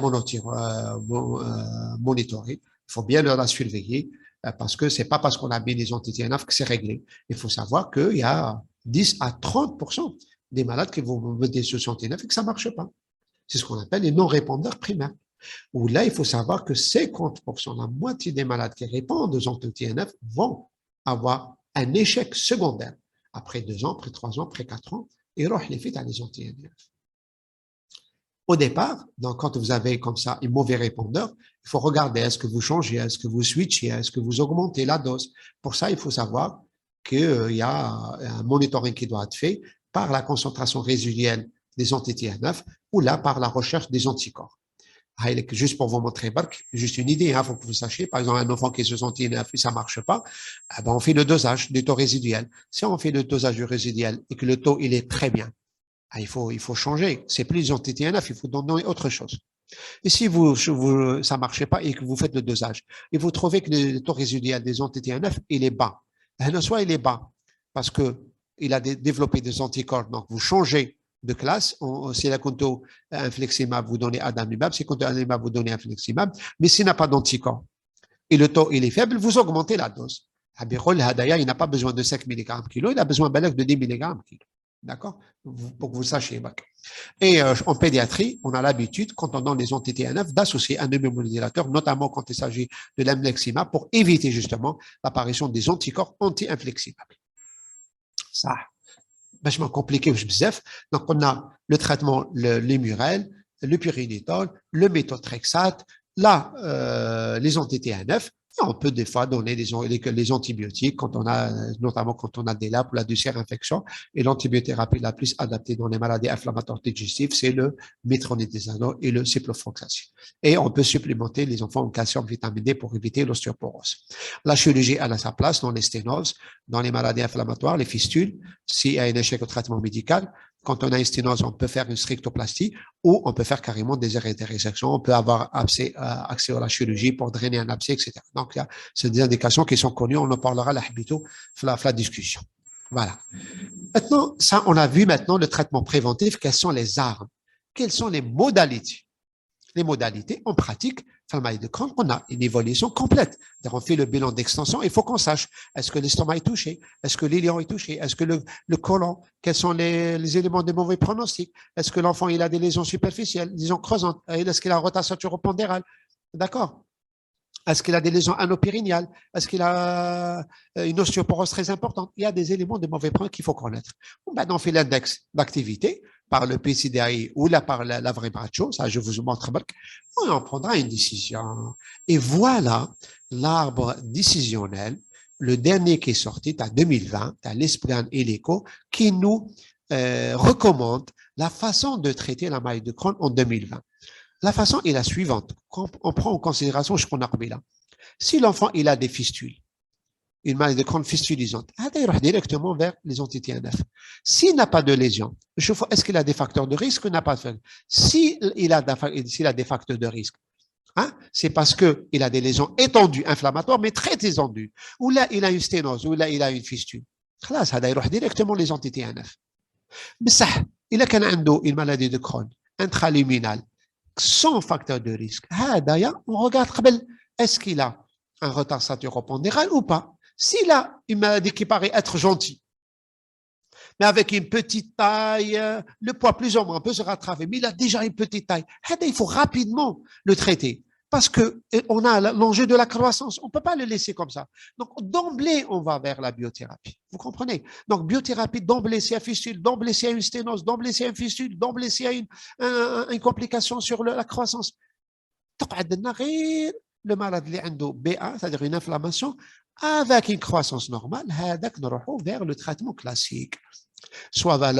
monitorer. Il faut bien la surveiller parce que c'est pas parce qu'on a mis les anti-TNF que c'est réglé. Il faut savoir qu'il y a 10 à 30% des malades qui vont mettre sous anti-TNF et que ça marche pas. C'est ce qu'on appelle les non-répondeurs primaires. Où là, il faut savoir que 50%, la moitié des malades qui répondent aux anti-TNF vont avoir un échec secondaire après 2 ans, après 3 ans, après 4 ans. Et les fait à les anti-TNF. Au départ, donc quand vous avez comme ça un mauvais répondeur, il faut regarder est-ce que vous changez, est-ce que vous switchez, est-ce que vous augmentez la dose. Pour ça, il faut savoir qu'il y a un monitoring qui doit être fait par la concentration résiduelle des anti-TNF ou là par la recherche des anticorps. Juste pour vous montrer, juste une idée, il faut que vous sachiez, par exemple, un enfant qui est sous anti-TNF et ça ne marche pas, on fait le dosage du taux résiduel. Si on fait le dosage du résiduel et que le taux il est très bien, il faut changer. C'est plus les anti-TNF, il faut donner autre chose. Et si ça ne marche pas et que vous faites le dosage, et vous trouvez que le taux résiduel des anti-TNF, il est bas. Soit il est bas parce qu'il a développé des anticorps, donc vous changez de classe. Si la conto infleximab, vous donnez adamimab. Si conto adamimab, vous donnez infleximab. Mais s'il n'a pas d'anticorps et le taux il est faible, vous augmentez la dose. Il n'a pas besoin de 5 mg kilo, il a besoin de 10 mg kilo. D'accord? Pour que vous sachiez. Et en pédiatrie, on a l'habitude, quand on donne les anti-TNF, d'associer un immunomodulateur, notamment quand il s'agit de l'infliximab, pour éviter justement l'apparition des anticorps anti-infleximables. Ça, vachement compliqué. Donc, on a le traitement, les murelles, le pyrinétol, le méthotrexate, là, les anti-TNF. On peut des fois donner les antibiotiques quand on a, notamment quand on a des LAP ou la deuxième infection. Et l'antibiothérapie la plus adaptée dans les maladies inflammatoires digestives, c'est le métronidazole et le ciprofloxacin. Et on peut supplémenter les enfants en calcium, vitamine D pour éviter l'ostéoporose. La chirurgie a sa place dans les sténoses, dans les maladies inflammatoires, les fistules. S'il y a un échec au traitement médical, quand on a une sténose, on peut faire une strictoplastie ou on peut faire carrément des réséctions. On peut avoir accès à la chirurgie pour drainer un abcès, etc. Donc, c'est des indications qui sont connues. On en parlera là, la discussion. Voilà. Maintenant, ça, on a vu maintenant le traitement préventif. Quelles sont les armes? Quelles sont les modalités? Les modalités, en pratique, maladie de Crohn, on a une évolution complète. On fait le bilan d'extension, il faut qu'on sache, est-ce que l'estomac est touché? Est-ce que l'ilion est touché? Est-ce que le côlon? Quels sont les éléments de mauvais pronostic? Est-ce que l'enfant, il a des lésions superficielles, lésions creusantes? Est-ce qu'il a une rotation turopondérale? D'accord? Est-ce qu'il a des lésions anopérinéales? Est-ce qu'il a une ostéoporose très importante? Il y a des éléments de mauvais pronostic qu'il faut connaître. On fait l'index d'activité par le PCDI ou par la vraie bracho, ça je vous montre, et on prendra une décision. Et voilà l'arbre décisionnel, le dernier qui est sorti, en 2020, l'Esplan et l'ECO, qui nous recommande la façon de traiter la maladie de Crohn en 2020. La façon est la suivante. On prend en considération ce qu'on a remis là. Si l'enfant il a des fistules, une maladie de Crohn fistulisante, il va directement vers les anti-TNF. S'il n'a pas de lésion, est-ce qu'il a des facteurs de risque ou n'a pas de facteurs? S'il a des facteurs de risque, c'est parce qu'il a des lésions étendues, inflammatoires, mais très étendues. Ou là, il a une sténose, ou là, il a une fistule. Là, ça va directement les anti-TNF. Mais ça, il a une maladie de Crohn intraluminale, sans facteur de risque. On regarde, est-ce qu'il a un retard saturopondéral ou pas? S'il a une maladie qui paraît être gentille, mais avec une petite taille, le poids plus ou moins peut se rattraper, mais il a déjà une petite taille, il faut rapidement le traiter parce qu'on a l'enjeu de la croissance. On ne peut pas le laisser comme ça. Donc, d'emblée, on va vers la biothérapie. Vous comprenez? Donc, biothérapie, d'emblée, s'il y a fistule, d'emblée, s'il y a une sténose, d'emblée, s'il y a une fistule, d'emblée, s'il y a une complication sur la croissance. Le malade qui a BA, c'est-à-dire une inflammation, avec une croissance normale, on va vers le traitement classique. soit vers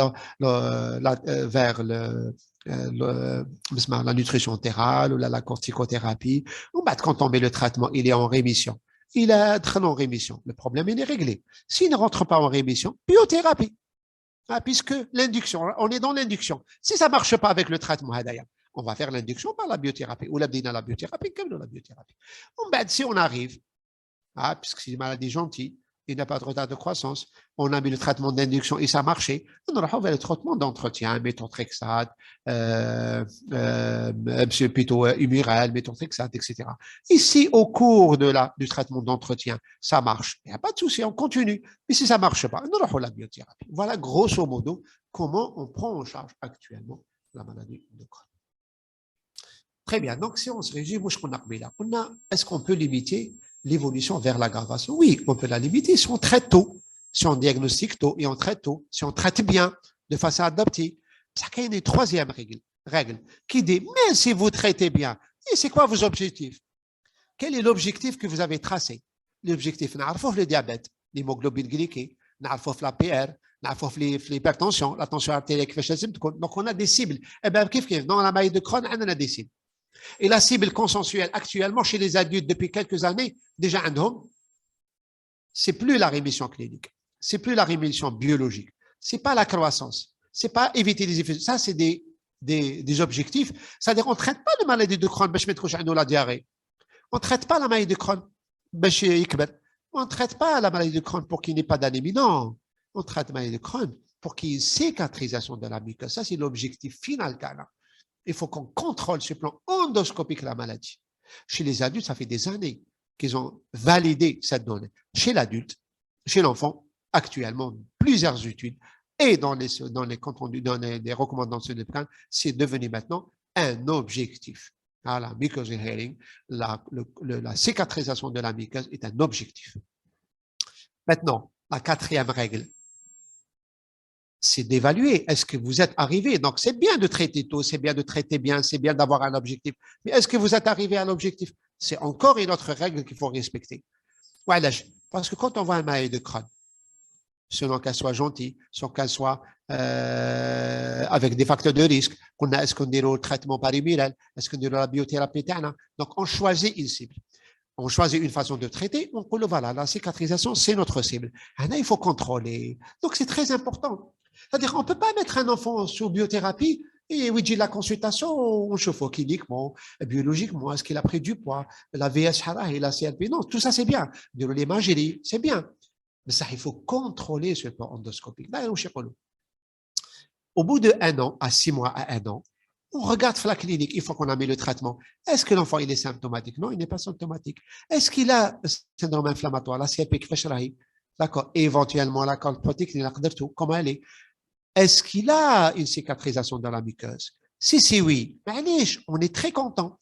la nutrition entéral ou la corticothérapie. Quand on met le traitement, il est en rémission. Il est très en rémission. Le problème, il est réglé. S'il ne rentre pas en rémission, biothérapie. Puisque l'induction, on est dans l'induction. Si ça ne marche pas avec le traitement, on va faire l'induction par la biothérapie. Ou la biothérapie, comme la biothérapie. Si on arrive, puisque c'est une maladie gentille, il n'y a pas de retard de croissance, on a mis le traitement d'induction et ça a marché, on aura fait le traitement d'entretien, méthotrexate, plutôt Humurel, méthotrexate, etc. Ici, au cours du traitement d'entretien, ça marche, il n'y a pas de souci, on continue. Mais si ça ne marche pas, on aura la biothérapie. Voilà grosso modo comment on prend en charge actuellement la maladie de Crohn. Très bien, donc si on se résume, est-ce qu'on peut limiter l'évolution vers l'aggravation? Oui, on peut la limiter si on traite tôt, si on diagnostique tôt et on traite tôt, si on traite bien, de façon adaptée. Ça, il y a une troisième règle qui dit, mais si vous traitez bien, et c'est quoi vos objectifs? Quel est l'objectif que vous avez tracé? L'objectif, le diabète, l'hémoglobine glyquée, la PR, l'hypertension, la tension artérielle. Donc, on a des cibles. Eh bien, dans la maladie de Crohn, on a des cibles. Et la cible consensuelle actuellement chez les adultes depuis quelques années, déjà c'est plus la rémission clinique, c'est plus la rémission biologique, c'est pas la croissance, c'est pas éviter les effets. Ça, c'est des objectifs. C'est-à-dire, on ne traite pas de maladie de Crohn, la diarrhée. On ne traite pas la maladie de Crohn, on ne traite pas la maladie de Crohn pour qu'il n'y ait pas d'anémie. Non, on traite la maladie de Crohn pour qu'il y ait une cicatrisation de la muqueuse. Ça, c'est l'objectif final qu'il y a. Il faut qu'on contrôle sur le plan endoscopique la maladie. Chez les adultes, ça fait des années qu'ils ont validé cette donnée. Chez l'adulte, chez l'enfant, actuellement, plusieurs études et dans les recommandations de plan, c'est devenu maintenant un objectif. La mucosal healing, la cicatrisation de la muqueuse est un objectif. Maintenant, la quatrième règle, c'est d'évaluer. Est-ce que vous êtes arrivé? Donc, c'est bien de traiter tôt, c'est bien de traiter bien, c'est bien d'avoir un objectif. Mais est-ce que vous êtes arrivé à l'objectif? C'est encore une autre règle qu'il faut respecter. Voilà, parce que quand on voit un maladie de Crohn, selon qu'elle soit gentille, selon qu'elle soit avec des facteurs de risque, est-ce qu'on est au traitement par Humurel, est-ce qu'on est la biothérapie interne? Donc, on choisit une cible. On choisit une façon de traiter, on dit voilà, la cicatrisation, c'est notre cible. Là, il faut contrôler. Donc, c'est très important. C'est-à-dire, on ne peut pas mettre un enfant sur biothérapie et oui, la consultation, on chauffe cliniquement, biologiquement, est-ce qu'il a pris du poids, la VSH et la CLP. Non, tout ça, c'est bien. De l'imagerie, c'est bien. Mais ça, il faut contrôler ce plan endoscopique. Là, au bout de 1 an, à 6 mois à 1 an, on regarde la clinique, une fois qu'on a mis le traitement. Est-ce que l'enfant il est symptomatique? Non, il n'est pas symptomatique. Est-ce qu'il a un syndrome inflammatoire, la CLP d'accord, éventuellement la colprotique, comment elle est? Est-ce qu'il a une cicatrisation dans la muqueuse? Si oui, on est très content.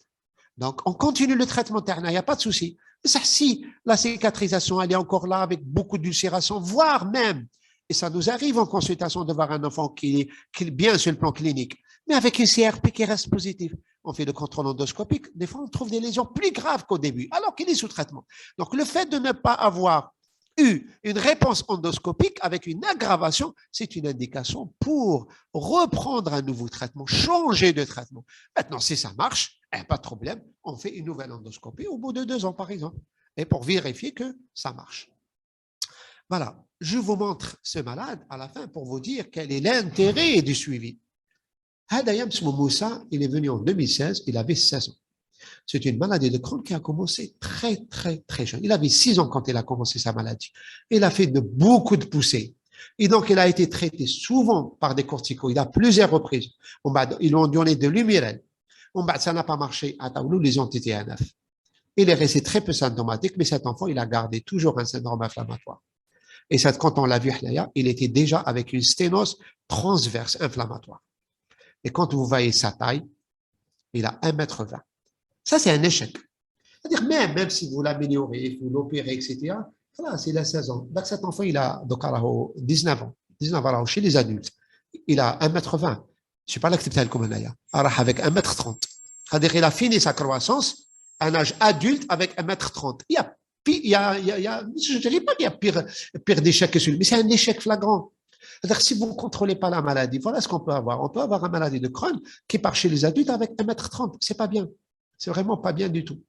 Donc, on continue le traitement ternaire, il n'y a pas de souci. Ça, si la cicatrisation, elle est encore là avec beaucoup d'ulcération, voire même, et ça nous arrive en consultation de voir un enfant qui est bien sur le plan clinique, mais avec une CRP qui reste positive. On fait le contrôle endoscopique, des fois on trouve des lésions plus graves qu'au début, alors qu'il est sous traitement. Donc, le fait de ne pas avoir eu une réponse endoscopique avec une aggravation, c'est une indication pour reprendre un nouveau traitement, changer de traitement. Maintenant, si ça marche, pas de problème, on fait une nouvelle endoscopie au bout de 2 ans, par exemple, et pour vérifier que ça marche. Voilà, je vous montre ce malade à la fin pour vous dire quel est l'intérêt du suivi. Hadayam Moussa, il est venu en 2016, il avait 16 ans. C'est une maladie de Crohn qui a commencé très, très, très jeune. Il avait 6 ans quand il a commencé sa maladie. Il a fait beaucoup de poussées. Et donc, il a été traité souvent par des corticoïdes à plusieurs reprises. Ils lui ont donné de l'Humurel. Ça n'a pas marché. À Taoulou, les ont été à 9. Il est resté très peu symptomatique, mais cet enfant, il a gardé toujours un syndrome inflammatoire. Et quand on l'a vu, il était déjà avec une sténose transverse inflammatoire. Et quand vous voyez sa taille, il a 1,20 m. Ça, c'est un échec. C'est-à-dire, même si vous l'améliorez, vous l'opérez, etc., voilà, c'est la 16 ans. Donc, cet enfant, il a donc, 19 ans. 19 ans chez les adultes. Il a 1,20 m. Je ne sais pas l'accepter comme un aya. Avec 1,30 m. C'est-à-dire, il a fini sa croissance à un âge adulte avec 1,30 m. Je ne dirais pas qu'il y a pire d'échec que celui, mais c'est un échec flagrant. C'est-à-dire, si vous ne contrôlez pas la maladie, voilà ce qu'on peut avoir. On peut avoir une maladie de Crohn qui part chez les adultes avec 1,30 m. C'est pas bien. C'est vraiment pas bien du tout.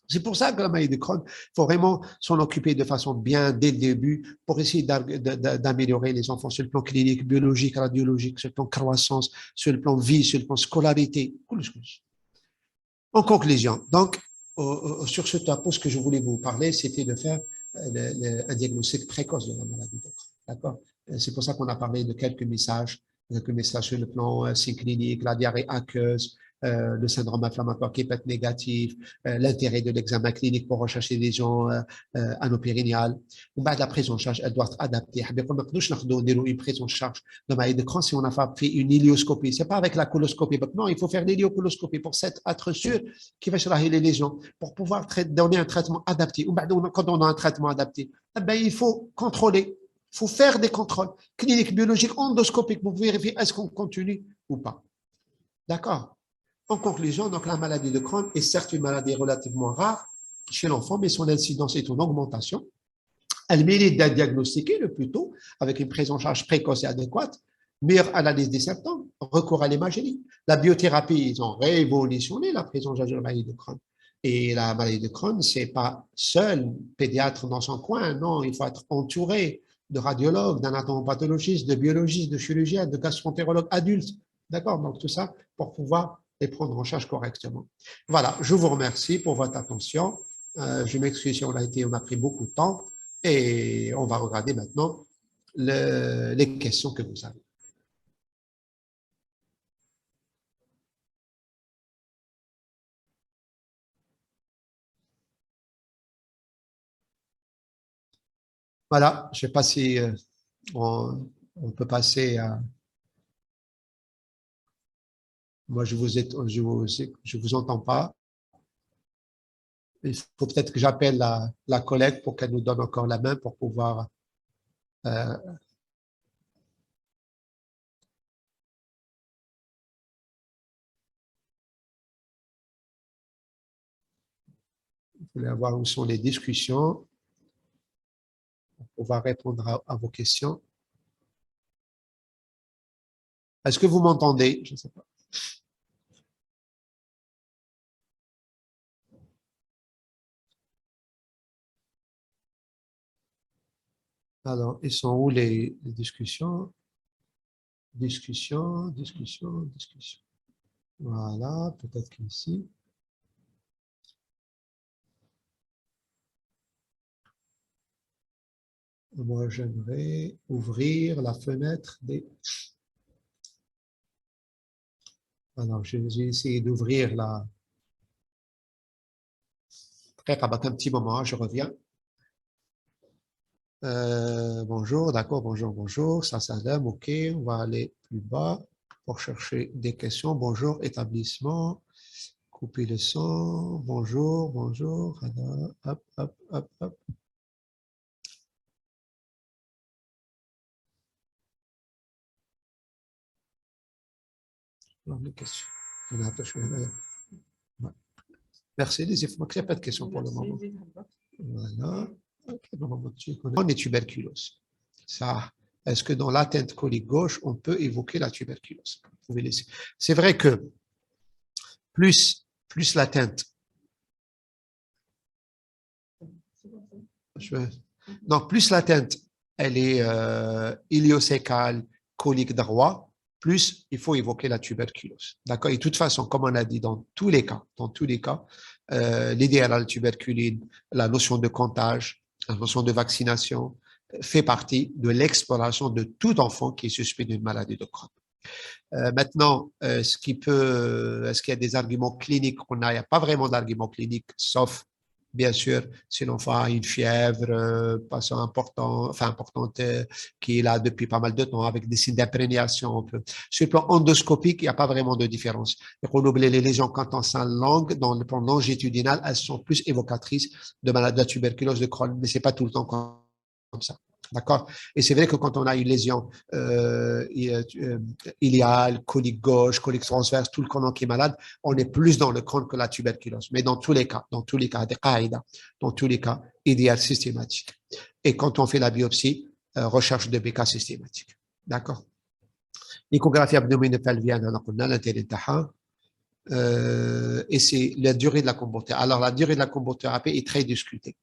C'est pour ça que la maladie de Crohn, il faut vraiment s'en occuper de façon bien dès le début pour essayer d'améliorer les enfants sur le plan clinique, biologique, radiologique, sur le plan croissance, sur le plan vie, sur le plan scolarité. En conclusion, donc, sur ce topo, ce que je voulais vous parler, c'était de faire un diagnostic précoce de la maladie de Crohn. D'accord? C'est pour ça qu'on a parlé de quelques messages sur le plan clinique, la diarrhée aqueuse, le syndrome inflammatoire qui peut être négatif, l'intérêt de l'examen clinique pour rechercher des lésions anopérinéales. La prise en charge, elle doit être adaptée. Une prise en charge de maladie de Crohn si on a fait une iléoscopie. C'est pas avec la coloscopie. Non, il faut faire l'iliocoloscopie pour être sûr qu'il va se les lésions, pour pouvoir donner un traitement adapté. Quand on a un traitement adapté, il faut contrôler. Il faut faire des contrôles cliniques, biologiques, endoscopiques pour vérifier est-ce qu'on continue ou pas. D'accord? En conclusion, donc la maladie de Crohn est certes une maladie relativement rare chez l'enfant, mais son incidence est en augmentation. Elle mérite d'être diagnostiquée le plus tôt avec une prise en charge précoce et adéquate, meilleure analyse des symptômes, recours à l'imagerie. La biothérapie, ils ont révolutionné la prise en charge de la maladie de Crohn. Et la maladie de Crohn, c'est pas seul pédiatre dans son coin, non, il faut être entouré de radiologues, d'anatomopathologistes, de biologistes, de chirurgiens, de gastroentérologues adultes. D'accord? Donc, tout ça pour pouvoir les prendre en charge correctement. Voilà, je vous remercie pour votre attention. Je m'excuse si on a pris beaucoup de temps et on va regarder maintenant les questions que vous avez. Voilà, je ne sais pas si on peut passer à... Moi, je vous entends pas. Il faut peut-être que j'appelle la collègue pour qu'elle nous donne encore la main pour pouvoir... vous voulez voir où sont les discussions pour pouvoir répondre à vos questions. Est-ce que vous m'entendez? Je ne sais pas. Alors, ils sont où les discussions? Discussion. Voilà, peut-être qu'ici. Moi, j'aimerais ouvrir la fenêtre des... Alors, j'ai essayé d'ouvrir la... Un petit moment, je reviens. Bonjour, d'accord, bonjour. Ça s'allume, ok. On va aller plus bas pour chercher des questions. Bonjour, établissement. Couper le son. Bonjour. Alors, hop. Alors, les questions. Merci, il n'y a pas de questions pour le moment. Voilà. On est tuberculose. Ça, est-ce que dans l'atteinte colique gauche, on peut évoquer la tuberculose? Vous pouvez laisser. C'est vrai que plus l'atteinte. Donc, plus l'atteinte, elle est iliocécale, colique droit, plus il faut évoquer la tuberculose. D'accord? Et de toute façon, comme on a dit, dans tous les cas, l'idéal à la tuberculine, la notion de comptage, la notion de vaccination fait partie de l'exploration de tout enfant qui est suspect d'une maladie de Crohn. Maintenant, est-ce qu'il y a des arguments cliniques? Il n'y a pas vraiment d'arguments cliniques, sauf bien sûr, si l'enfant a une fièvre importante qui est là depuis pas mal de temps avec des signes d'imprégnation. Sur le plan endoscopique, il n'y a pas vraiment de différence. Renouveler les lésions quand on sent longue, dans le plan longitudinal, elles sont plus évocatrices de maladie de la tuberculose de Crohn, mais ce n'est pas tout le temps comme ça. D'accord? Et c'est vrai que quand on a une lésion iliale, colique gauche, colique transverse, tout le colon qui est malade, on est plus dans le Crohn que la tuberculose. Mais dans tous les cas, des qaïda, dans tous les cas, idéal systématique. Et quand on fait la biopsie, recherche de BK systématique. D'accord. L'échographie abdominopelvienne, on a l'intérêt et c'est la durée de la combothérapie. Alors, la durée de la combothérapie est très discutée.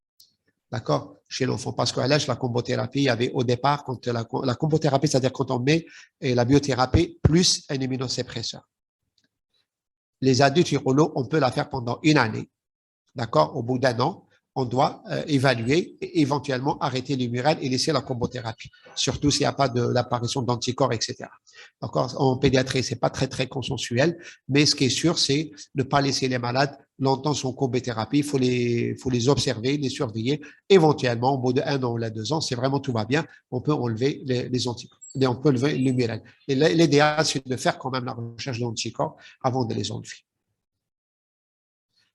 D'accord, chez l'enfant. Parce qu'à l'âge, la combothérapie, il y avait au départ, quand la combothérapie, c'est-à-dire quand on met la biothérapie plus un immunosuppresseur. Les adultes on peut la faire pendant une année. D'accord, au bout d'un an, on doit évaluer et éventuellement arrêter l'humérène et laisser la combothérapie, surtout s'il n'y a pas d'apparition d'anticorps, etc. D'accord, en pédiatrie, c'est pas très, très consensuel, mais ce qui est sûr, c'est ne pas laisser les malades longtemps sous combothérapie. Il faut les observer, les surveiller. Éventuellement, au bout d'un an ou 2 ans, si vraiment tout va bien, on peut enlever les anticorps. Et on peut enlever l'humérène. Et l'idéal, c'est de faire quand même la recherche d'anticorps avant de les enlever.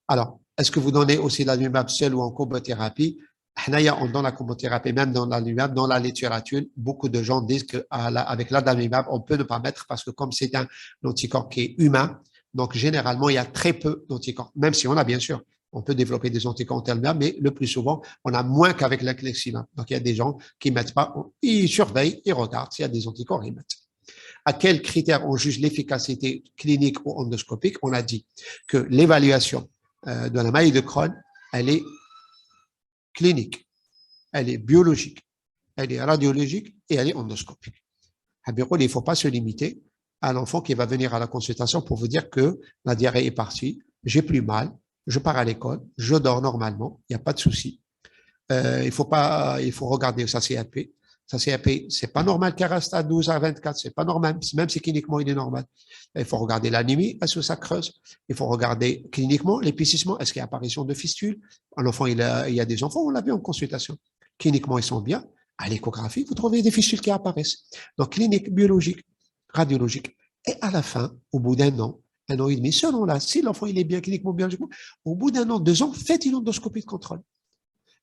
Alors, est-ce que vous donnez aussi l'adjuvant seul ou en combothérapie? Dans la combothérapie, même dans l'adjuvant, dans la littérature, beaucoup de gens disent qu'avec l'adjuvant, on peut ne pas mettre parce que comme c'est un anticorps qui est humain, donc généralement, il y a très peu d'anticorps, même si on a bien sûr, on peut développer des anticorps en termes, mais le plus souvent, on a moins qu'avec l'incleximab. Donc, il y a des gens qui ne mettent pas, ils surveillent, ils regardent s'il y a des anticorps, ils mettent. À quels critères on juge l'efficacité clinique ou endoscopique? On a dit que l'évaluation de la maladie de Crohn, elle est clinique, elle est biologique, elle est radiologique et elle est endoscopique. Il ne faut pas se limiter à l'enfant qui va venir à la consultation pour vous dire que la diarrhée est partie, j'ai plus mal, je pars à l'école, je dors normalement, il n'y a pas de souci. Il faut regarder sa CRP. Sa CRP, c'est pas normal qu'elle reste à 12 à 24, c'est pas normal, même si cliniquement il est normal. Il faut regarder l'anémie, est-ce que ça creuse? Il faut regarder cliniquement l'épaississement, est-ce qu'il y a apparition de fistules? L'enfant, il y a des enfants, on l'a vu en consultation. Cliniquement, ils sont bien. À l'échographie, vous trouvez des fistules qui apparaissent. Donc, clinique, biologique, radiologique. Et à la fin, au bout d'un an et demi, selon là, si l'enfant il est bien cliniquement, biologiquement, au bout d'un an, 2 ans, faites une endoscopie de contrôle.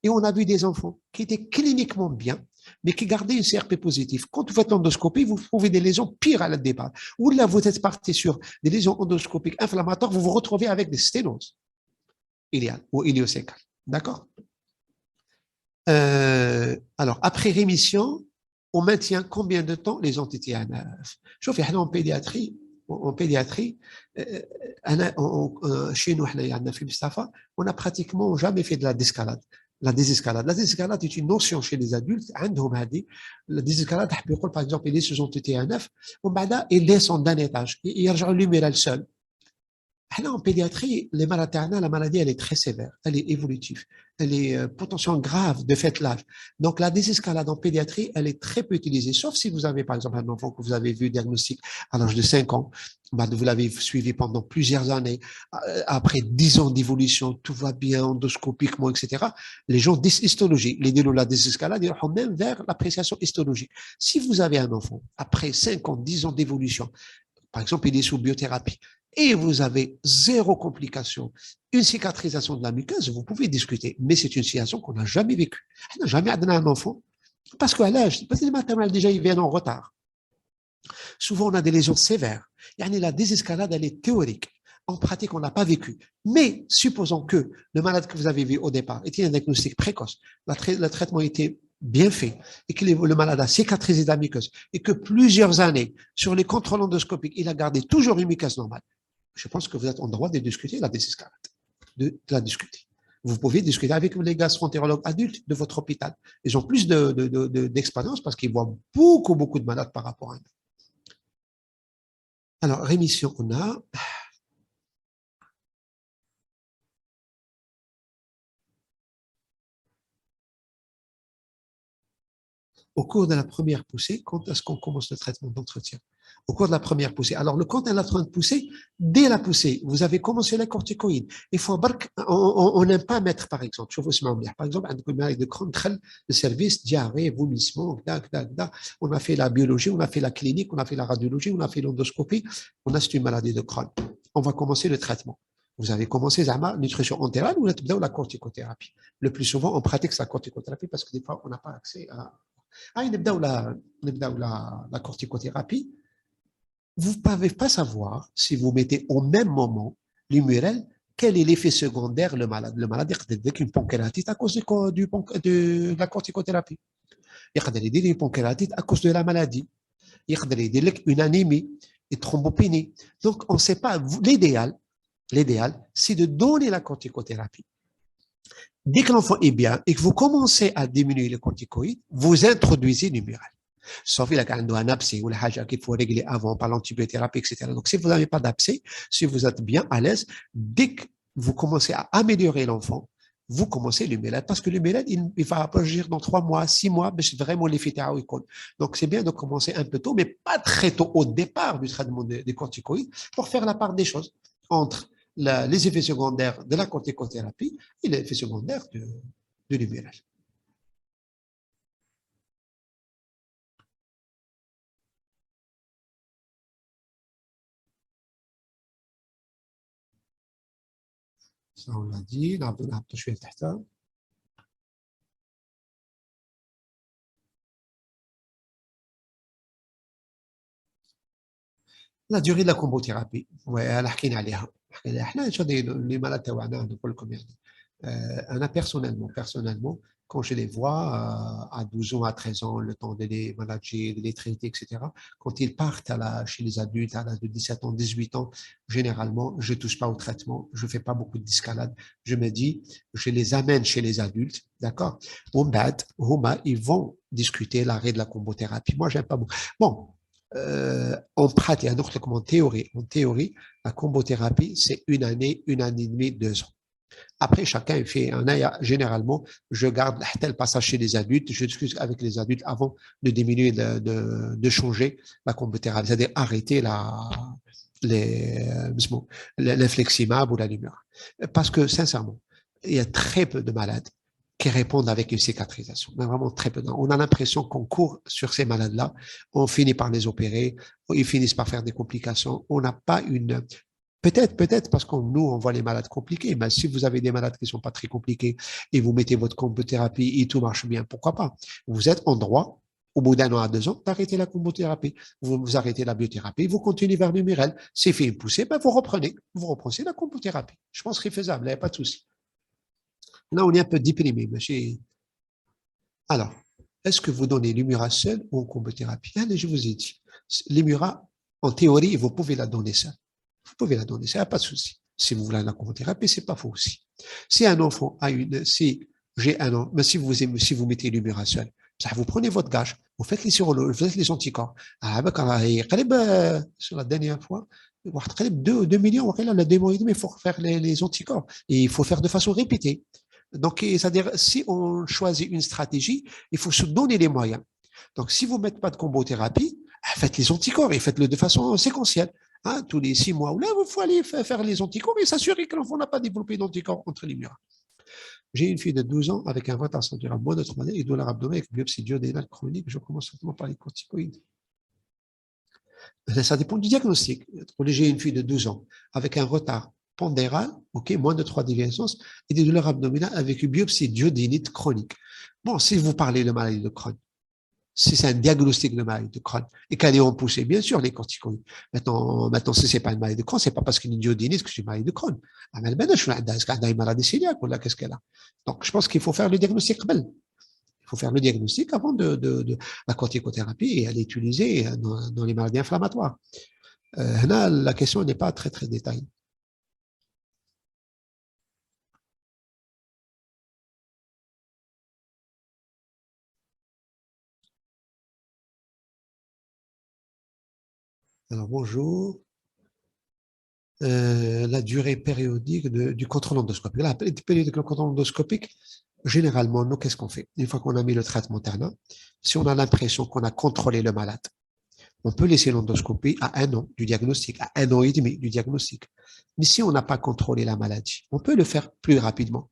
Et on a vu des enfants qui étaient cliniquement bien, mais qui gardaient une CRP positive. Quand vous faites l'endoscopie, vous trouvez des lésions pires à la départ. Ou là, vous êtes parti sur des lésions endoscopiques inflammatoires, vous vous retrouvez avec des sténoses iliales ou iliocécales. D'accord? Alors, après rémission, on maintient combien de temps les anti-TNF? Je fais en pédiatrie. Chez nous, on n'a pratiquement jamais fait de la désescalade. La désescalade. La désescalade est une notion chez les adultes. La désescalade, par exemple, ils laissent son TNF, ils laissent en dernier étage. Ils rejoignent l'huméral seul. En pédiatrie, la maladie, elle est très sévère, elle est évolutive, elle est potentiellement grave de fait l'âge. Donc, la désescalade en pédiatrie, elle est très peu utilisée, sauf si vous avez, par exemple, un enfant que vous avez vu diagnostic à l'âge de 5 ans, vous l'avez suivi pendant plusieurs années, après 10 ans d'évolution, tout va bien, endoscopiquement, etc. Les gens disent histologie. L'idée de la désescalade, ils vont même vers l'appréciation histologique. Si vous avez un enfant, après 5 ans, 10 ans d'évolution, par exemple, il est sous biothérapie, et vous avez 0 complication, une cicatrisation de la muqueuse, vous pouvez discuter. Mais c'est une situation qu'on n'a jamais vécue. On n'a jamais donné un enfant. Parce qu'à l'âge, parce que les maternelles, déjà, ils viennent en retard. Souvent, on a des lésions sévères. La désescalade, elle est théorique. En pratique, on n'a pas vécu. Mais supposons que le malade que vous avez vu au départ était un diagnostic précoce, le traitement était bien fait et que le malade a cicatrisé de la muqueuse et que plusieurs années, sur les contrôles endoscopiques, il a gardé toujours une muqueuse normale. Je pense que vous êtes en droit de discuter la désescalade, de la discuter. Vous pouvez discuter avec les gastroentérologues adultes de votre hôpital. Ils ont plus d'expérience parce qu'ils voient beaucoup de malades par rapport à nous. Alors, rémission, on a... Au cours de la première poussée, quand est-ce qu'on commence le traitement d'entretien? Au cours de la première poussée. Alors, quand elle est en train de pousser, dès la poussée, vous avez commencé la corticoïde. Il faut, on n'aime pas mettre, par exemple, par exemple, de Crohn, le service, diarrhée, vomissement, on a fait la biologie, on a fait la clinique, on a fait la radiologie, on a fait l'endoscopie, on a une maladie de Crohn. On va commencer le traitement. Vous avez commencé la nutrition entérale ou la corticothérapie. Le plus souvent, on pratique la corticothérapie parce que des fois, on n'a pas accès à... la corticothérapie. Vous ne pouvez pas savoir si vous mettez au même moment l'humérel, quel est l'effet secondaire le malade. Le malade est avec une pancréatite à cause de la corticothérapie. يقدر يدير لي بونكيراتيت à cause de la maladie. يقدر يدير لك une anémie, une thrombopénie. Donc, on ne sait pas. L'idéal, c'est de donner la corticothérapie. Dès que l'enfant est bien et que vous commencez à diminuer les corticoïdes, vous introduisez l'huméral. Sauf qu'il a un abcès ou la haja qu'il faut régler avant par l'antibiothérapie, etc. Donc, si vous n'avez pas d'abcès, si vous êtes bien à l'aise, dès que vous commencez à améliorer l'enfant, vous commencez l'humélade parce que l'humélade, il va agir dans 3 mois, 6 mois, mais c'est vraiment l'effet thérapeute. Donc, c'est bien de commencer un peu tôt, mais pas très tôt au départ du traitement des corticoïdes pour faire la part des choses entre les effets secondaires de la corticothérapie et les effets secondaires de l'humérage. Ça, on l'a dit. La durée de la combothérapie. Ouais, انا حكينا عليها. احنا les malades تاعنا نقول لكم يعني. Personnellement, quand je les vois à 12 ans, à 13 ans, le temps de les manager, de les traiter, etc., quand ils partent chez les adultes à l'âge de 17 ans, 18 ans, généralement, je ne touche pas au traitement, je ne fais pas beaucoup d'escalade. Je me dis, je les amène chez les adultes, d'accord? Ils vont discuter l'arrêt de la combothérapie. Moi, j'aime pas beaucoup. Bon, en pratique, en théorie, la combothérapie, c'est 1 année, 1 année et demie, 2 ans. Après, chacun fait un œil. Généralement, je garde tel passage chez les adultes. Je discute avec les adultes avant de diminuer, de changer la combothérapie, c'est-à-dire arrêter l'infliximab ou la lumière. Parce que, sincèrement, il y a très peu de malades qui répondent avec une cicatrisation. Mais vraiment très peu. On a l'impression qu'on court sur ces malades-là, on finit par les opérer, ils finissent par faire des complications. On n'a pas une... Peut-être parce que nous, on voit les malades compliqués, mais si vous avez des malades qui ne sont pas très compliqués et vous mettez votre combothérapie et tout marche bien, pourquoi pas? Vous êtes en droit, au bout d'1 an à 2 ans, d'arrêter la combothérapie. Vous arrêtez la biothérapie, vous continuez vers l'humérel. C'est fait une poussée, ben vous reprenez la combothérapie. Je pense que c'est faisable, il n'y a pas de souci. Là, on est un peu déprimé, monsieur. Alors, est-ce que vous donnez l'humira seul ou en combothérapie? Allez, je vous ai dit. L'humira, en théorie, vous pouvez la donner seule. Vous pouvez la donner, ça n'a pas de souci. Si vous voulez la combothérapie, c'est pas faux aussi. Si un enfant a si j'ai un an, mais si vous mettez l'humira seul, vous prenez votre gage, vous faites les sérologies, vous faites les anticorps. Sur la dernière fois, 2 millions, la démo, il faut faire les anticorps. Et il faut faire de façon répétée. Donc, c'est-à-dire, si on choisit une stratégie, il faut se donner les moyens. Donc, si vous ne mettez pas de combothérapie, faites les anticorps et faites-le de façon séquentielle. Tous les 6 mois, ou là, il faut aller faire les anticorps et s'assurer que l'enfant n'a pas développé d'anticorps contre les murs. J'ai une fille de 12 ans avec un retard central moins de 3 années et douleur abdominale avec biopsie duodénale chronique. Je commence simplement par les corticoïdes. Ça dépend du diagnostic. J'ai une fille de 12 ans avec un retard pondéral, moins de 3 déviations, et des douleurs abdominales avec une biopsie duodénite chronique. Bon, si vous parlez de maladie de Crohn, si c'est un diagnostic de maladie de Crohn et qu'elle est repoussée, bien sûr, les corticoïdes. Maintenant, si c'est pas une maladie de Crohn, c'est pas parce qu'il y a une duodénite que c'est une maladie de Crohn. Est-ce qu'elle a une maladie cœliaque ou là, qu'est-ce qu'elle a? Donc, je pense qu'il faut faire le diagnostic. Il faut faire le diagnostic avant de la corticothérapie et à l'utiliser dans les maladies inflammatoires. Là, la question n'est pas très, très détaillée. Alors, bonjour. La durée périodique du contrôle endoscopique. La périodique du contrôle endoscopique, généralement, nous, qu'est-ce qu'on fait? Une fois qu'on a mis le traitement Terna, si on a l'impression qu'on a contrôlé le malade, on peut laisser l'endoscopie à 1 an du diagnostic, à 1 an et demi du diagnostic. Mais si on n'a pas contrôlé la maladie, on peut le faire plus rapidement.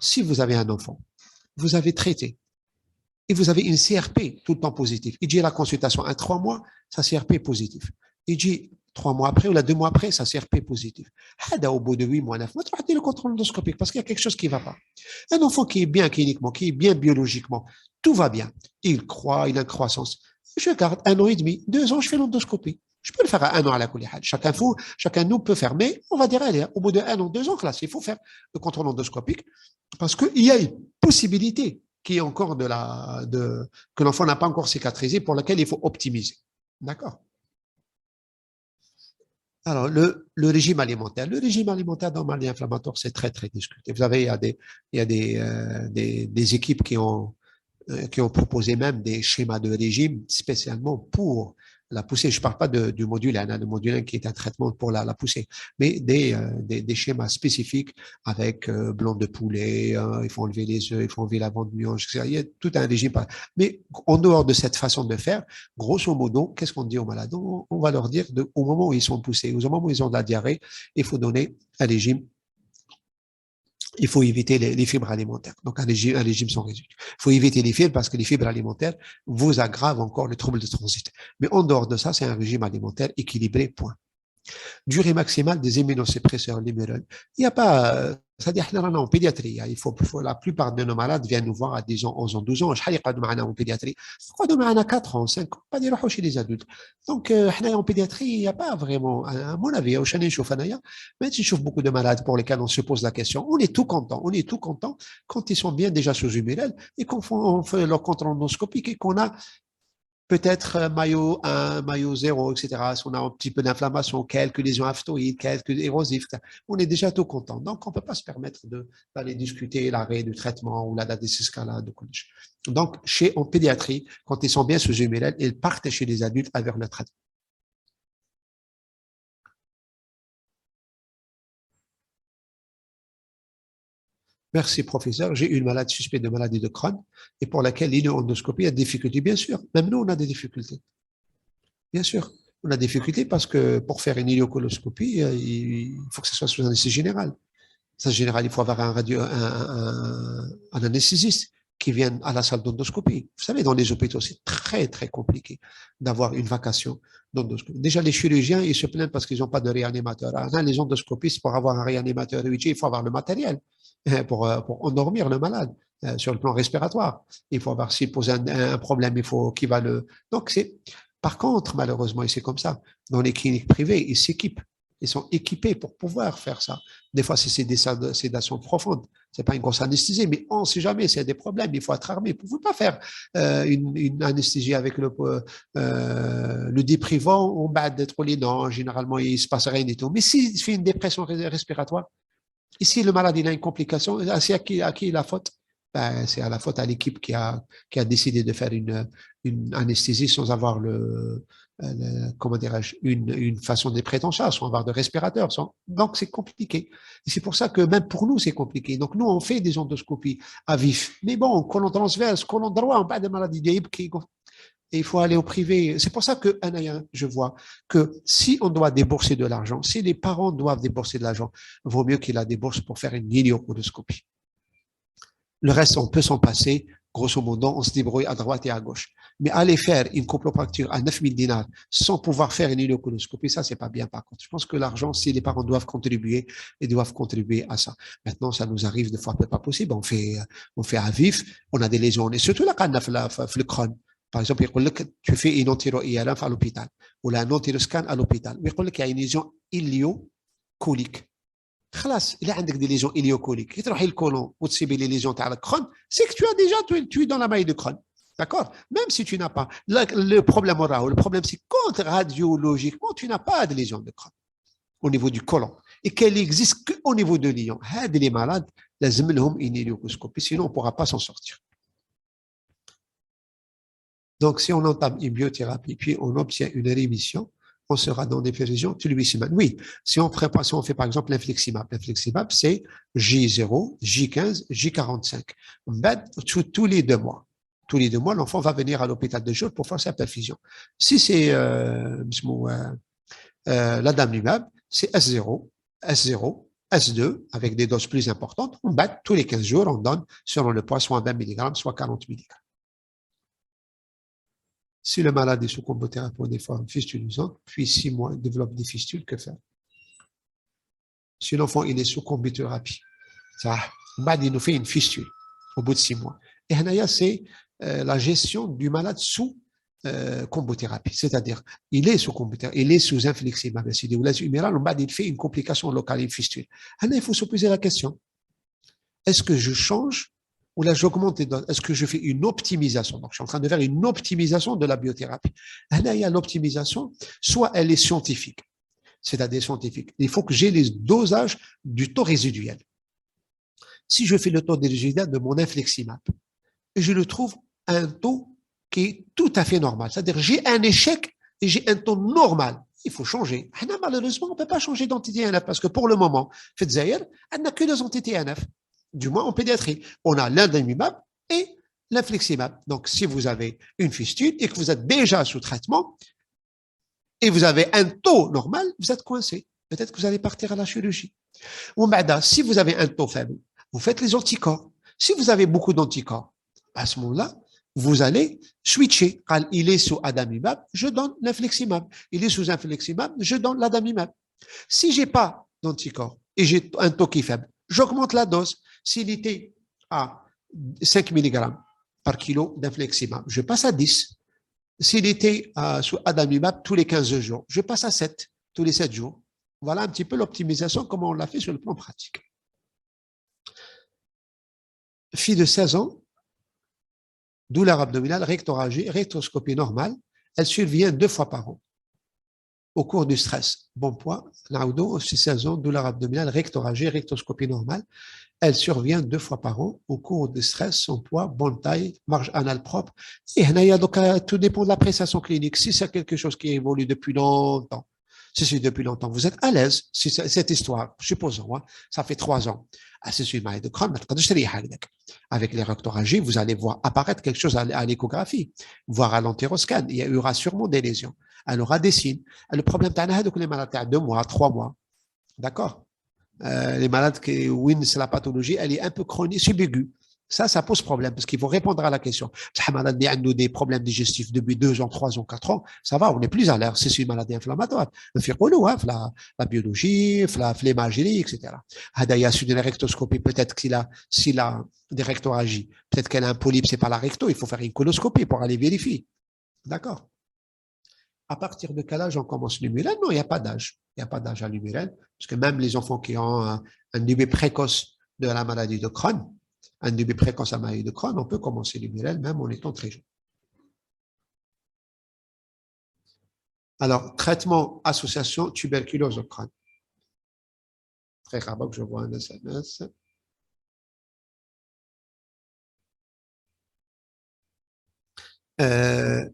Si vous avez un enfant, vous avez traité, et vous avez une CRP tout le temps positive. Il dit à la consultation, 3 mois, sa CRP est positive. Il dit 3 mois après ou 2 mois après, sa CRP est positive. Au bout de 8 mois, 9 mois, tu as le contrôle endoscopique parce qu'il y a quelque chose qui ne va pas. Un enfant qui est bien cliniquement, qui est bien biologiquement, tout va bien. Il croît, il a une croissance. Je garde 1 an et demi, 2 ans, je fais l'endoscopie. Je peux le faire à 1 an à la coulière. Chacun de nous peut faire, mais on va dire, allez, au bout de 1 an, 2 ans, classe, il faut faire le contrôle endoscopique parce qu'il y a une possibilité qui est encore que l'enfant n'a pas encore cicatrisé, pour laquelle il faut optimiser. D'accord? Alors, le régime alimentaire. Le régime alimentaire dans maladie inflammatoire, c'est très, très discuté. Vous savez, il y a des équipes qui ont proposé même des schémas de régime spécialement pour la poussée. Je ne parle pas du module 1, le module 1 qui est un traitement pour la poussée, mais des schémas spécifiques avec blanc de poulet, il faut enlever les œufs, il faut enlever la bande mionge, etc. Il y a tout un régime. Mais en dehors de cette façon de faire, grosso modo, qu'est-ce qu'on dit aux malades? On va leur dire au moment où ils sont poussés, au moment où ils ont de la diarrhée, il faut donner un régime. Il faut éviter les fibres alimentaires. Donc, un régime sans résidus. Il faut éviter les fibres parce que les fibres alimentaires vous aggravent encore le trouble de transit. Mais en dehors de ça, c'est un régime alimentaire équilibré, point. Durée maximale des immunosuppresseurs libéraux. Il n'y a pas, c'est-à-dire en pédiatrie, il faut, la plupart de nos malades viennent nous voir à 10 ans, 11 ans, 12 ans. Je en pédiatrie. Pourquoi nous 4 ans, 5 ans, pas dire chez les adultes. Donc, en pédiatrie, il n'y a pas vraiment, à mon avis, au Chanel Chaufanaya, même si je trouve beaucoup de malades pour lesquels on se pose la question, on est tout content quand ils sont bien déjà sous humérel et qu'on fait leur contrôle endoscopique et qu'on a peut-être maillot 1, maillot 0, etc. Si on a un petit peu d'inflammation, quelques lésions aftoïdes, quelques érosifs, on est déjà tout content. Donc, on ne peut pas se permettre d'aller discuter l'arrêt du traitement ou la date d'escalade. Donc, en pédiatrie, quand ils sont bien sous humérel, ils partent chez les adultes avec le traitement. Merci, professeur. J'ai une malade suspecte de maladie de Crohn et pour laquelle l'endoscopie a des difficultés. Bien sûr, même nous, on a des difficultés. Bien sûr, on a des difficultés parce que pour faire une iliocoloscopie, il faut que ce soit sous anesthésie générale. Ça, général, il faut avoir un anesthésiste qui vienne à la salle d'endoscopie. Vous savez, dans les hôpitaux, c'est très, très compliqué d'avoir une vacation d'endoscopie. Déjà, les chirurgiens, ils se plaignent parce qu'ils n'ont pas de réanimateur. Les endoscopistes, pour avoir un réanimateur, il faut avoir le matériel pour endormir le malade sur le plan respiratoire. Il faut avoir, s'il pose un problème, il faut qu'il va le... Donc, par contre, malheureusement, et c'est comme ça, dans les cliniques privées, ils s'équipent. Ils sont équipés pour pouvoir faire ça. Des fois, c'est des sédations profondes. C'est pas une grosse anesthésie, mais on ne sait jamais, c'est des problèmes. Il faut être armé. Vous ne pouvez pas faire une anesthésie avec le déprimant en bas d'être les non. Généralement, il ne se passe rien du tout. Mais s'il fait une dépression respiratoire, ici, le malade, il a une complication. C'est à qui la faute? Ben, c'est à la faute à l'équipe qui a décidé de faire une anesthésie sans avoir comment dirais-je, une façon de prendre en charge, sans avoir de respirateur. Donc, c'est compliqué. Et c'est pour ça que même pour nous, c'est compliqué. Donc, nous, on fait des endoscopies à vif. Mais bon, colon transverse, colon droit, on parle de maladies et il faut aller au privé. C'est pour ça que, Anaya, je vois que si on doit débourser de l'argent, si les parents doivent débourser de l'argent, il vaut mieux qu'ils la déboursent pour faire une iliocoloscopie. Le reste, on peut s'en passer. Grosso modo, on se débrouille à droite et à gauche. Mais aller faire une copropracture à 9 000 dinars sans pouvoir faire une iliocoloscopie, ça, c'est pas bien par contre. Je pense que l'argent, si les parents doivent contribuer, ils doivent contribuer à ça. Maintenant, ça nous arrive des fois, c'est pas possible. On fait à vif, on a des lésions. Et surtout, le crâne. Par exemple, tu fais une antéro-ILF à l'hôpital ou un antéro-scan à l'hôpital. Il y a une lésion iliocolique. خلاص il عندك des lésions iléocoliques qui تروح الكولون وتصيب les lésions تاع الكرون c'est que tu as déjà tu es dans la maille de Crohn. D'accord, même si tu n'as pas le problème oral, le problème c'est quand radiologiquement tu n'as pas de lésion de Crohn au niveau du côlon et qu'elle existe qu'au niveau de l'ion. هاد les malades لازم لهم une iléocoscopie sinon on ne pourra pas s'en sortir. Donc si on entame une biothérapie puis on obtient une rémission, on sera dans des régions de 8 semaines. Oui, si on fait par exemple l'infliximab. L'infliximab, c'est J0, J15, J45. Tous les 2 mois. Tous les 2 mois, l'enfant va venir à l'hôpital de jour pour faire sa perfusion. Si c'est l'adalimumab, c'est S0, S0, S2, avec des doses plus importantes. On bat tous les 15 jours, on donne selon le poids, soit 20 mg, soit 40 mg. Si le malade est sous combothérapie pour des formes fistulisantes, puis 6 mois, il développe des fistules, que faire? Si l'enfant il est sous combothérapie, il nous fait une fistule au bout de 6 mois. Et c'est la gestion du malade sous combothérapie, c'est-à-dire il est sous combothérapie, il est sous infliximab, il fait une complication locale, une fistule. Il faut se poser la question, est-ce que je change ou là j'augmente les doses? Est-ce que je fais une optimisation? Donc, je suis en train de faire une optimisation de la biothérapie. Là, il y a l'optimisation, soit elle est scientifique, c'est-à-dire scientifique. Il faut que j'ai les dosages du taux résiduel. Si je fais le taux résiduel de mon infliximab, je le trouve un taux qui est tout à fait normal. C'est-à-dire j'ai un échec et j'ai un taux normal. Il faut changer. Malheureusement, on ne peut pas changer d'entité NF parce que pour le moment, faites Zahir, elle n'a que deux entités NF, du moins en pédiatrie. On a l'indemimab et l'infliximab. Donc, si vous avez une fistule et que vous êtes déjà sous traitement et vous avez un taux normal, vous êtes coincé. Peut-être que vous allez partir à la chirurgie. Ou si vous avez un taux faible, vous faites les anticorps. Si vous avez beaucoup d'anticorps, à ce moment-là, vous allez switcher. Quand il est sous adamimab, je donne l'infliximab. Il est sous infliximab, je donne l'adamimab. Si j'ai pas d'anticorps et j'ai un taux qui est faible, j'augmente la dose. S'il était à 5 mg par kilo d'infliximab, je passe à 10. S'il était sous adamimab tous les 15 jours, je passe à 7 tous les 7 jours. Voilà un petit peu l'optimisation, comment on l'a fait sur le plan pratique. Fille de 16 ans, douleur abdominale, rectorragie, rectoscopie normale, elle survient 2 fois par an. Au cours du stress, bon poids, naoudo, 16 ans, douleur abdominale, rectorragie, rectoscopie normale, elle survient 2 fois par an. Au cours du stress, son poids, bonne taille, marge anale propre. Et donc, tout dépend de l'appréciation clinique. Si c'est quelque chose qui évolue depuis longtemps, si c'est depuis longtemps, vous êtes à l'aise, si cette histoire, supposons, hein, ça fait 3 ans, c'est une maladie de Crohn, avec les rectorragies, vous allez voir apparaître quelque chose à l'échographie, voire à l'entéroscan. Il y aura sûrement des lésions. Elle aura des signes. Le problème, c'est que les malades à 2 mois, 3 mois, d'accord? Les malades qui, où c'est la pathologie, elle est un peu chronique, subaiguë. Ça pose problème parce qu'il faut répondre à la question. Les malades qui ont des problèmes digestifs depuis 2 ans, 3 ans, 4 ans, ça va, on est plus à l'air. C'est une maladie inflammatoire. On fait la biologie, la flémagie, etc. Il y a une rectoscopie, peut-être que s'il a des rectorragies, peut-être qu'elle a un polype, c'est pas la recto, il faut faire une coloscopie pour aller vérifier. D'accord? À partir de quel âge on commence l'humérène? Non, il n'y a pas d'âge. Il n'y a pas d'âge à l'humérène, parce que même les enfants qui ont un début précoce de la maladie de Crohn, un début précoce à la maladie de Crohn, on peut commencer l'humérène même en étant très jeune. Alors, traitement, association, tuberculose au Crohn. Très rare que je vois un SMS.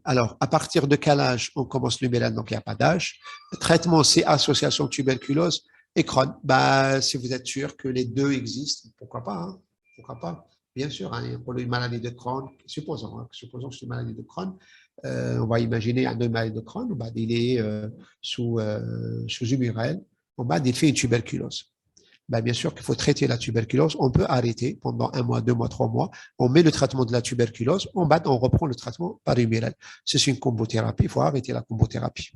Alors, à partir de quel âge on commence l'humérène? Donc, il n'y a pas d'âge. Traitement, c'est association tuberculose et Crohn. Bah, si vous êtes sûr que les deux existent, pourquoi pas, hein? Pourquoi pas? Bien sûr, hein, pour une maladie de Crohn, supposons que c'est une maladie de Crohn, on va imaginer un maladie de Crohn, il est sous humérène, il fait une tuberculose. Bien sûr qu'il faut traiter la tuberculose. On peut arrêter pendant 1 mois, 2 mois, 3 mois. On met le traitement de la tuberculose. On reprend le traitement par humérène. C'est une combothérapie. Il faut arrêter la combothérapie.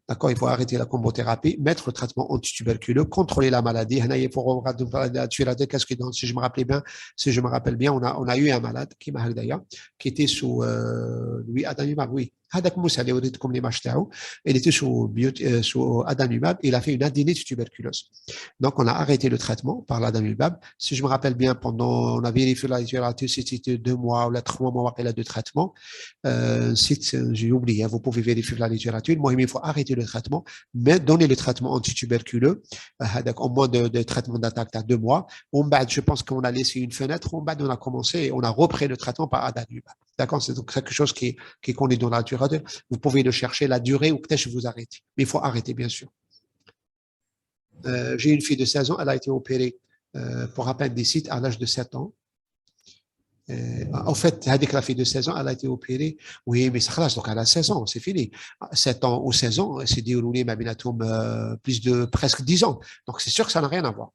D'accord, il faut arrêter la combothérapie, mettre le traitement antituberculeux, contrôler la maladie. Qu'est-ce qu'il donne? Si je me rappelle bien, on a eu un malade qui était sous lui adalimumab. Oui, هذاك موسى اللي وريتكم l'image تاعو, il était sous adalimumab, il a fait une adénite tuberculose. Donc on a arrêté le traitement par l'adalimumab. Si je me rappelle bien, pendant on a vérifié la littérature, c'était 2 mois ou 3 mois de traitement. J'ai oublié, vous pouvez vérifier la littérature. Moi, il faut arrêter le traitement, mais donner le traitement antituberculeux, au moins de traitement d'attaque à 2 mois. Je pense qu'on a laissé une fenêtre, on a commencé, on a repris le traitement par adalimumab. D'accord, c'est donc quelque chose qui est connu dans la littérature. Vous pouvez le chercher, la durée, ou peut-être vous arrêtez. Mais il faut arrêter, bien sûr. J'ai une fille de 16 ans, elle a été opérée pour appendicite à l'âge de 7 ans. En fait, avec la fille de 16 ans, elle a été opérée. Oui, mais ça donc elle a 16 ans, c'est fini. 7 ans ou 16 ans, c'est déroulé plus de presque 10 ans. Donc, c'est sûr que ça n'a rien à voir.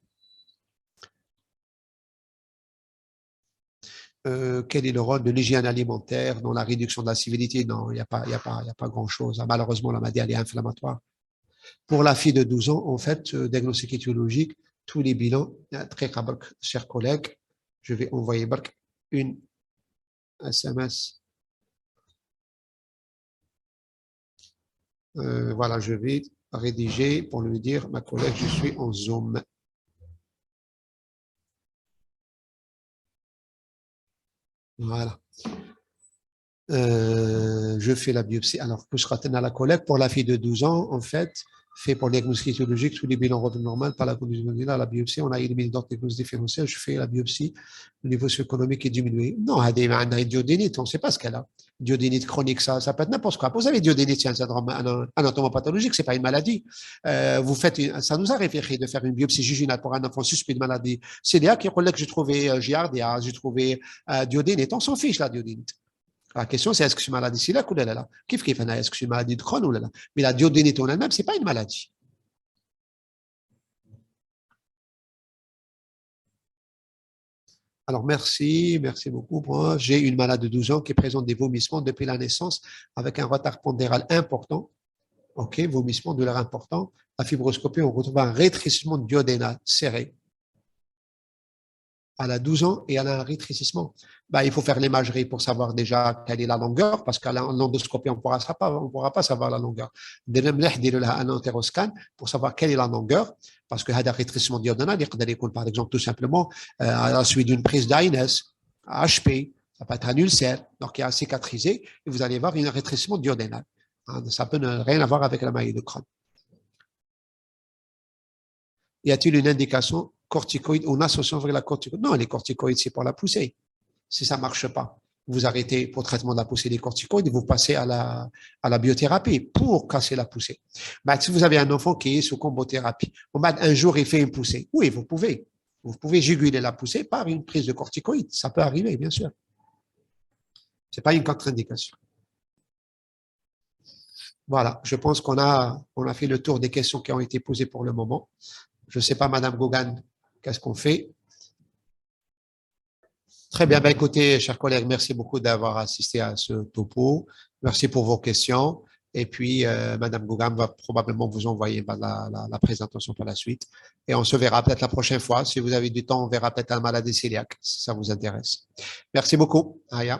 Quel est le rôle de l'hygiène alimentaire dans la réduction de la civilité? Non, il n'y a pas grand-chose. Malheureusement, la maladie, elle est inflammatoire. Pour la fille de 12 ans, en fait, diagnostic étiologique, tous les bilans, très chers collègues, je vais envoyer une SMS. Voilà, je vais rédiger pour lui dire, ma collègue, je suis en Zoom. Voilà. Je fais la biopsie. Alors, que sera à la collègue pour la fille de 12 ans, en fait, fait pour le diagnostic histologique sous les bilans revenus normal par la condition de la biopsie. On a éliminé d'autres diagnostics différentiels. Je fais la biopsie. Le niveau socio-économique est diminué. Non, on a une diodénite. On ne sait pas ce qu'elle a. Diodénite chronique, ça peut être n'importe quoi. Vous avez diodénite, c'est un syndrome anatomopathologique, c'est pas une maladie. Ça nous a référé de faire une biopsie jugulale pour un enfant suspect de maladie. C'est là qui que j'ai trouvé giardia, j'ai trouvé diodénite. On s'en fiche, la diodénite. La question, c'est est-ce que c'est une maladie cœliaque ou là? Est-ce que c'est une maladie de Crohn ou là? Mais la duodénite en elle-même, ce n'est pas une maladie. Alors, merci beaucoup. Moi, j'ai une malade de 12 ans qui présente des vomissements depuis la naissance avec un retard pondéral important. OK, vomissement de l'air important. La fibroscopie, on retrouve un rétrécissement duodénal serré. Elle a 12 ans et elle a un rétrécissement. Il faut faire l'imagerie pour savoir déjà quelle est la longueur, parce qu'à l'endoscopie, on ne pourra pas savoir la longueur. Un entéroscan pour savoir quelle est la longueur, parce que un rétrécissement duodénal, par exemple, tout simplement, à la suite d'une prise d'ANS, HP, ça peut être un ulcère, donc il y a cicatrisé, et vous allez voir un rétrécissement duodénal. Ça peut rien avoir avec la maladie de Crohn. Y a-t-il une indication corticoïde ou une association avec la corticoïde? Non, les corticoïdes, c'est pour la poussée. Si ça ne marche pas, vous arrêtez pour traitement de la poussée des corticoïdes et vous passez à la biothérapie pour casser la poussée. Si vous avez un enfant qui est sous combothérapie, un jour il fait une poussée, oui, vous pouvez. Vous pouvez juguler la poussée par une prise de corticoïdes. Ça peut arriver, bien sûr. Ce n'est pas une contre-indication. Voilà, je pense qu'on a fait le tour des questions qui ont été posées pour le moment. Je ne sais pas, Madame Gauguin, qu'est-ce qu'on fait? Très bien. Écoutez, chers collègues, merci beaucoup d'avoir assisté à ce topo. Merci pour vos questions. Et puis, Madame Gauguin va probablement vous envoyer la présentation par la suite. Et on se verra peut-être la prochaine fois. Si vous avez du temps, on verra peut-être un maladie cœliaque, si ça vous intéresse. Merci beaucoup. Aya,